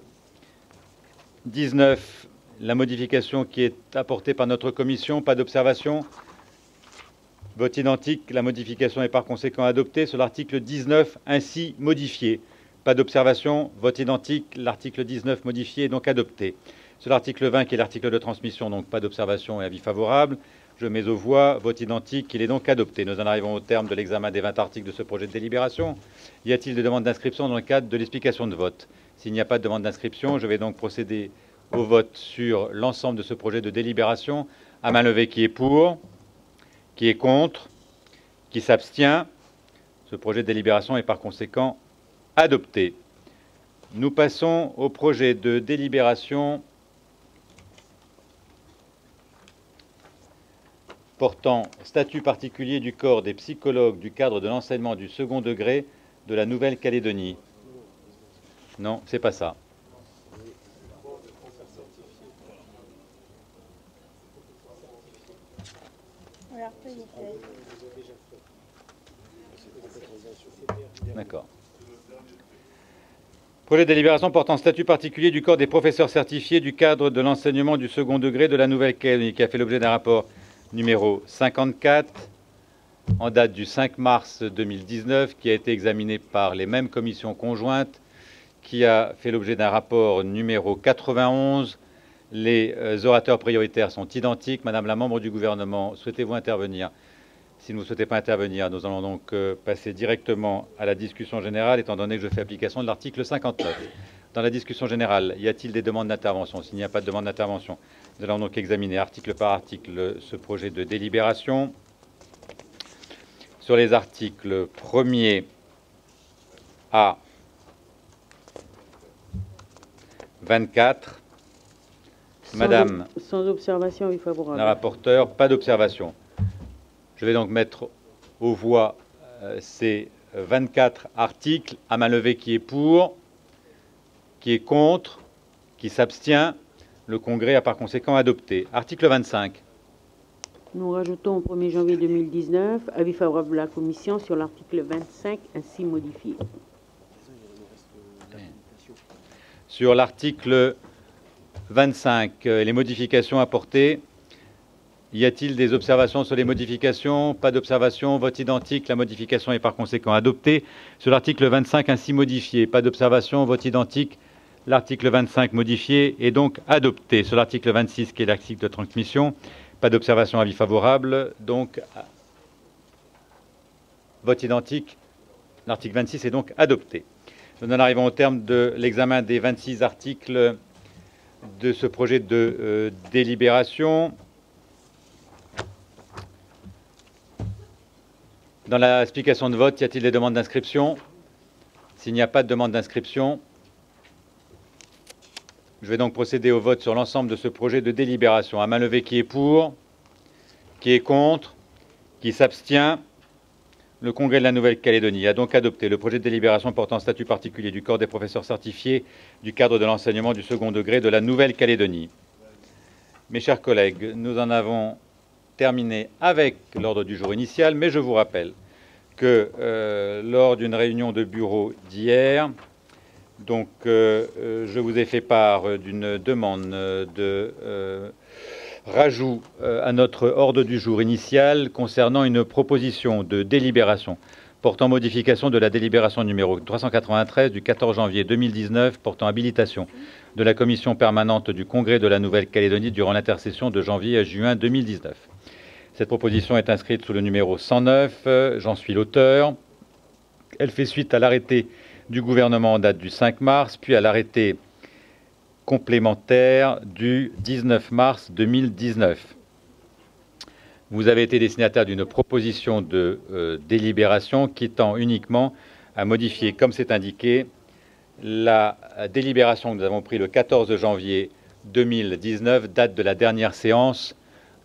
19, la modification qui est apportée par notre commission, pas d'observation. Vote identique. La modification est par conséquent adoptée. Sur l'article 19 ainsi modifié. Pas d'observation, vote identique, l'article 19 modifié est donc adopté. Sur l'article 20 qui est l'article de transmission, donc pas d'observation et avis favorable. Je mets aux voix, vote identique, il est donc adopté. Nous en arrivons au terme de l'examen des 20 articles de ce projet de délibération. Y a-t-il des demandes d'inscription dans le cadre de l'explication de vote? S'il n'y a pas de demande d'inscription, je vais donc procéder au vote sur l'ensemble de ce projet de délibération. À main levée, qui est pour, qui est contre, qui s'abstient. Ce projet de délibération est par conséquent adopté. Nous passons au projet de délibération portant statut particulier du corps des psychologues du cadre de l'enseignement du second degré de la Nouvelle-Calédonie. Non, c'est pas ça. D'accord. Projet de délibération portant statut particulier du corps des professeurs certifiés du cadre de l'enseignement du second degré de la Nouvelle-Calédonie, qui a fait l'objet d'un rapport numéro 54 en date du 5 mars 2019, qui a été examiné par les mêmes commissions conjointes, qui a fait l'objet d'un rapport numéro 91. Les orateurs prioritaires sont identiques. Madame la membre du gouvernement, souhaitez-vous intervenir? Si vous ne souhaitez pas intervenir, nous allons donc passer directement à la discussion générale, étant donné que je fais application de l'article 59. Dans la discussion générale, y a-t-il des demandes d'intervention? S'il n'y a pas de demande d'intervention, nous allons donc examiner article par article ce projet de délibération. Sur les articles 1er à 24, Madame sans observation, avis favorable. La rapporteure, pas d'observation. Je vais donc mettre aux voix ces 24 articles à main levée. Qui est pour, qui est contre, qui s'abstient. Le Congrès a par conséquent adopté. Article 25. Nous rajoutons au 1er janvier 2019, avis favorable de la Commission sur l'article 25 ainsi modifié. Sur l'article 25, les modifications apportées. Y a-t-il des observations sur les modifications? Pas d'observation. Vote identique. La modification est par conséquent adoptée. Sur l'article 25 ainsi modifié, pas d'observation. Vote identique. L'article 25 modifié est donc adopté. Sur l'article 26, qui est l'article de transmission, pas d'observation, avis favorable. Donc, vote identique. L'article 26 est donc adopté. Nous en arrivons au terme de l'examen des 26 articles de ce projet de délibération. Dans l'explication de vote, y a-t-il des demandes d'inscription? S'il n'y a pas de demande d'inscription, je vais donc procéder au vote sur l'ensemble de ce projet de délibération. À main levée, qui est pour, qui est contre, qui s'abstient. Le Congrès de la Nouvelle-Calédonie a donc adopté le projet de délibération portant statut particulier du corps des professeurs certifiés du cadre de l'enseignement du second degré de la Nouvelle-Calédonie. Mes chers collègues, nous en avons terminé avec l'ordre du jour initial, mais je vous rappelle que lors d'une réunion de bureau d'hier, je vous ai fait part d'une demande de rajout à notre ordre du jour initial concernant une proposition de délibération portant modification de la délibération numéro 393 du 14 janvier 2019 portant habilitation de la commission permanente du Congrès de la Nouvelle-Calédonie durant l'intersession de janvier à juin 2019. Cette proposition est inscrite sous le numéro 109, j'en suis l'auteur. Elle fait suite à l'arrêté du gouvernement en date du 5 mars, puis à l'arrêté complémentaire du 19 mars 2019. Vous avez été destinataire d'une proposition de délibération qui tend uniquement à modifier, comme c'est indiqué, la délibération que nous avons prise le 14 janvier 2019, date de la dernière séance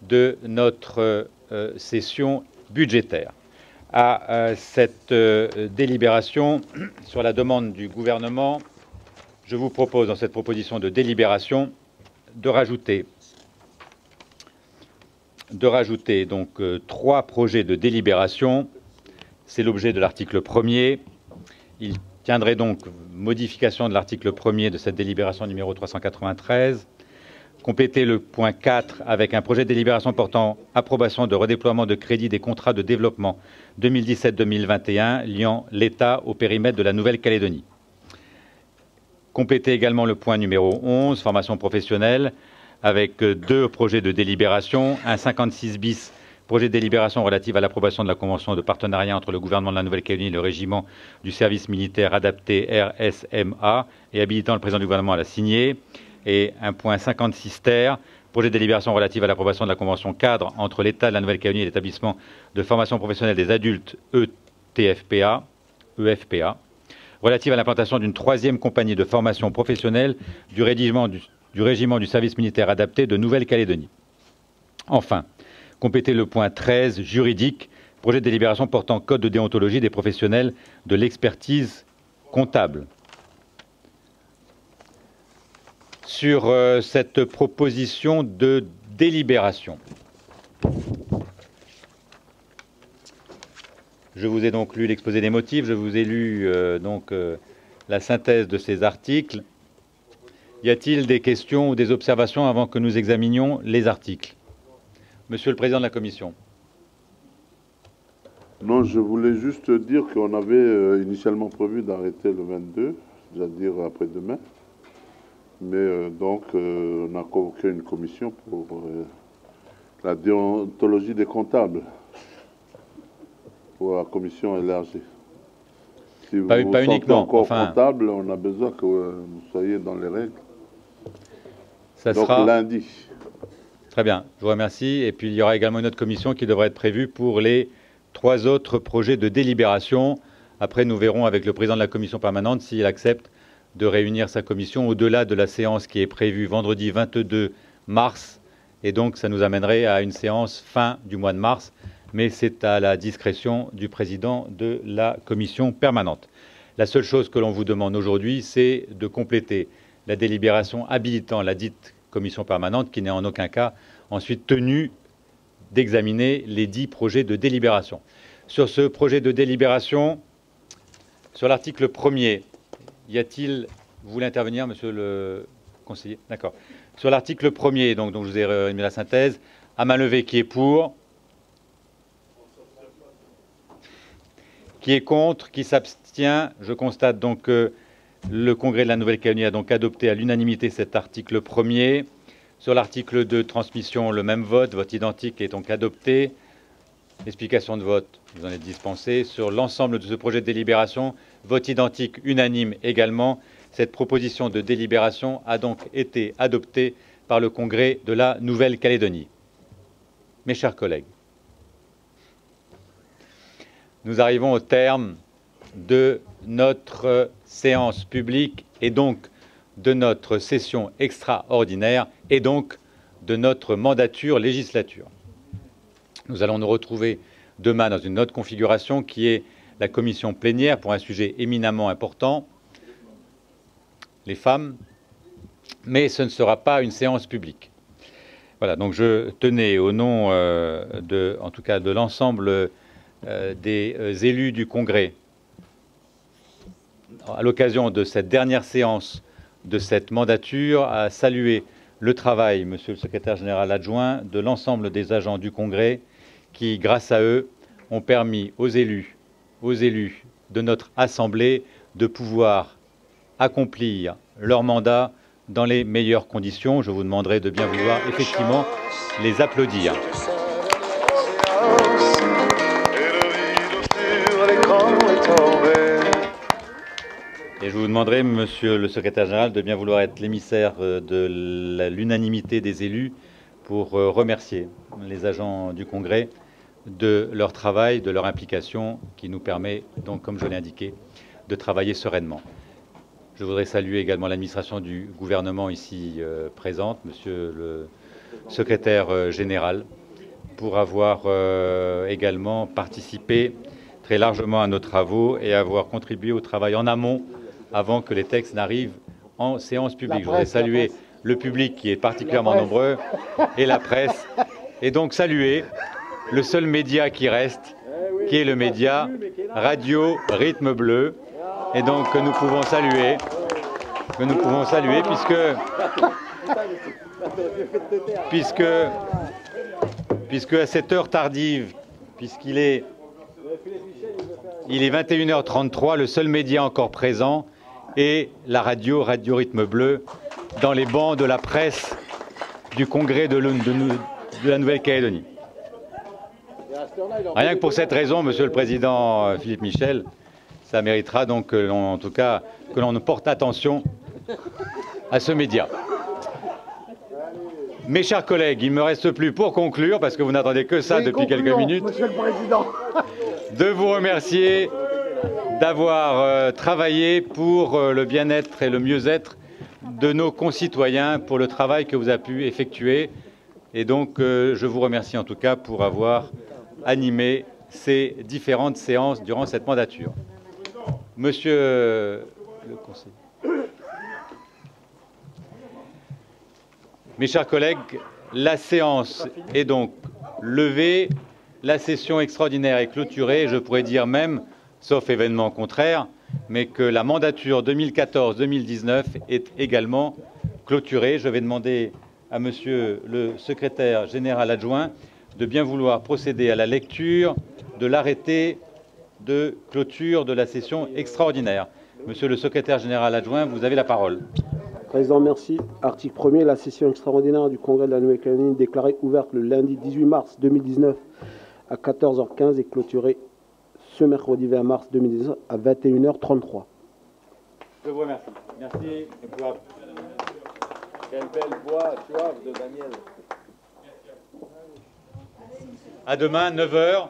de notre session budgétaire. À cette délibération, sur la demande du gouvernement, je vous propose dans cette proposition de délibération de rajouter donc 3 projets de délibération. C'est l'objet de l'article 1er. Il tiendrait donc modification de l'article 1er de cette délibération numéro 393. Compléter le point 4 avec un projet de délibération portant approbation de redéploiement de crédit des contrats de développement 2017-2021 liant l'État au périmètre de la Nouvelle-Calédonie. Compléter également le point numéro 11, formation professionnelle, avec 2 projets de délibération, un 56 bis, projet de délibération relative à l'approbation de la convention de partenariat entre le gouvernement de la Nouvelle-Calédonie et le régiment du service militaire adapté RSMA et habilitant le président du gouvernement à la signer, et un point 56 ter, projet de délibération relative à l'approbation de la convention cadre entre l'État de la Nouvelle-Calédonie et l'établissement de formation professionnelle des adultes EFPA, relative à l'implantation d'une 3e compagnie de formation professionnelle du régiment du service militaire adapté de Nouvelle-Calédonie. Enfin, compléter le point 13, juridique, projet de délibération portant code de déontologie des professionnels de l'expertise comptable. Sur cette proposition de délibération, je vous ai donc lu l'exposé des motifs, je vous ai lu la synthèse de ces articles. Y a-t-il des questions ou des observations avant que nous examinions les articles? Monsieur le Président de la Commission. Non, je voulais juste dire qu'on avait initialement prévu d'arrêter le 22, c'est-à-dire après-demain. Mais on a convoqué une commission pour la déontologie des pour la commission élargie. Si vous pas uniquement, encore comptable, on a besoin que vous soyez dans les règles. Ça donc sera lundi. Très bien, je vous remercie. Et puis il y aura également une autre commission qui devrait être prévue pour les 3 autres projets de délibération. Après, nous verrons avec le président de la commission permanente s'il accepte de réunir sa commission au-delà de la séance qui est prévue vendredi 22 mars. Et donc, ça nous amènerait à une séance fin du mois de mars. Mais c'est à la discrétion du président de la commission permanente. La seule chose que l'on vous demande aujourd'hui, c'est de compléter la délibération habilitant la dite commission permanente qui n'est en aucun cas ensuite tenue d'examiner les 10 projets de délibération. Sur ce projet de délibération, sur l'article 1er, y a-t-il, vous voulez intervenir, monsieur le conseiller? D'accord. Sur l'article 1er, donc je vous ai remis la synthèse, à main levée, qui est pour? Qui est contre? Qui s'abstient? Je constate donc que le Congrès de la Nouvelle-Calédonie a donc adopté à l'unanimité cet article 1er. Sur l'article 2, transmission, le même vote identique est donc adopté. Explication de vote, vous en êtes dispensé. Sur l'ensemble de ce projet de délibération, vote identique, unanime également. Cette proposition de délibération a donc été adoptée par le Congrès de la Nouvelle-Calédonie. Mes chers collègues, nous arrivons au terme de notre séance publique et donc de notre session extraordinaire et donc de notre mandature législature. Nous allons nous retrouver demain dans une autre configuration qui est la commission plénière pour un sujet éminemment important, les femmes, mais ce ne sera pas une séance publique. Voilà, donc je tenais au nom en tout cas de l'ensemble des élus du Congrès, à l'occasion de cette dernière séance de cette mandature, à saluer le travail, Monsieur le secrétaire général adjoint, de l'ensemble des agents du Congrès qui, grâce à eux, ont permis aux élus de notre Assemblée de pouvoir accomplir leur mandat dans les meilleures conditions. Je vous demanderai de bien vouloir effectivement les applaudir. Et je vous demanderai, Monsieur le secrétaire général, de bien vouloir être l'émissaire de l'unanimité des élus pour remercier les agents du Congrès de leur travail, de leur implication qui nous permet, donc, comme je l'ai indiqué, de travailler sereinement. Je voudrais saluer également l'administration du gouvernement ici présente, Monsieur le secrétaire général, pour avoir également participé très largement à nos travaux et avoir contribué au travail en amont avant que les textes n'arrivent en séance publique. Je voudrais saluer le public qui est particulièrement nombreux et la presse, et donc saluer le seul média qui reste, qui est le média Radio Rythme Bleu, et donc que nous pouvons saluer puisque à cette heure tardive, puisqu'il est 21h33, le seul média encore présent est la Radio Rythme Bleu dans les bancs de la presse du Congrès de la Nouvelle-Calédonie. Rien que pour cette raison, Monsieur le Président Philippe Michel, ça méritera donc en tout cas que l'on porte attention à ce média. Mes chers collègues, il ne me reste plus pour conclure, parce que vous n'attendez que ça depuis quelques minutes, Monsieur le Président, de vous remercier d'avoir travaillé pour le bien-être et le mieux-être de nos concitoyens, pour le travail que vous avez pu effectuer. Et donc, je vous remercie en tout cas pour avoir animé ces différentes séances durant cette mandature. Monsieur le conseiller. Mes chers collègues, la séance est donc levée, la session extraordinaire est clôturée, je pourrais dire même, sauf événement contraire, mais que la mandature 2014-2019 est également clôturée. Je vais demander à Monsieur le secrétaire général adjoint de bien vouloir procéder à la lecture de l'arrêté de clôture de la session extraordinaire. Monsieur le secrétaire général adjoint, vous avez la parole. Président, merci. Article 1er, la session extraordinaire du Congrès de la Nouvelle-Calédonie déclarée ouverte le lundi 18 mars 2019 à 14h15 et clôturée ce mercredi 20 mars 2019 à 21h33. Je vous remercie. Merci. Quelle belle voix suave de Daniel. À demain, 9h,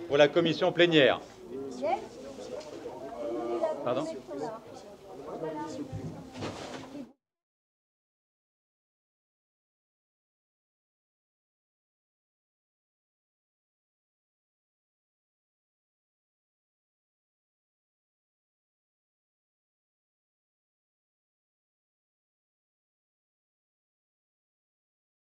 pour la commission plénière. Pardon ?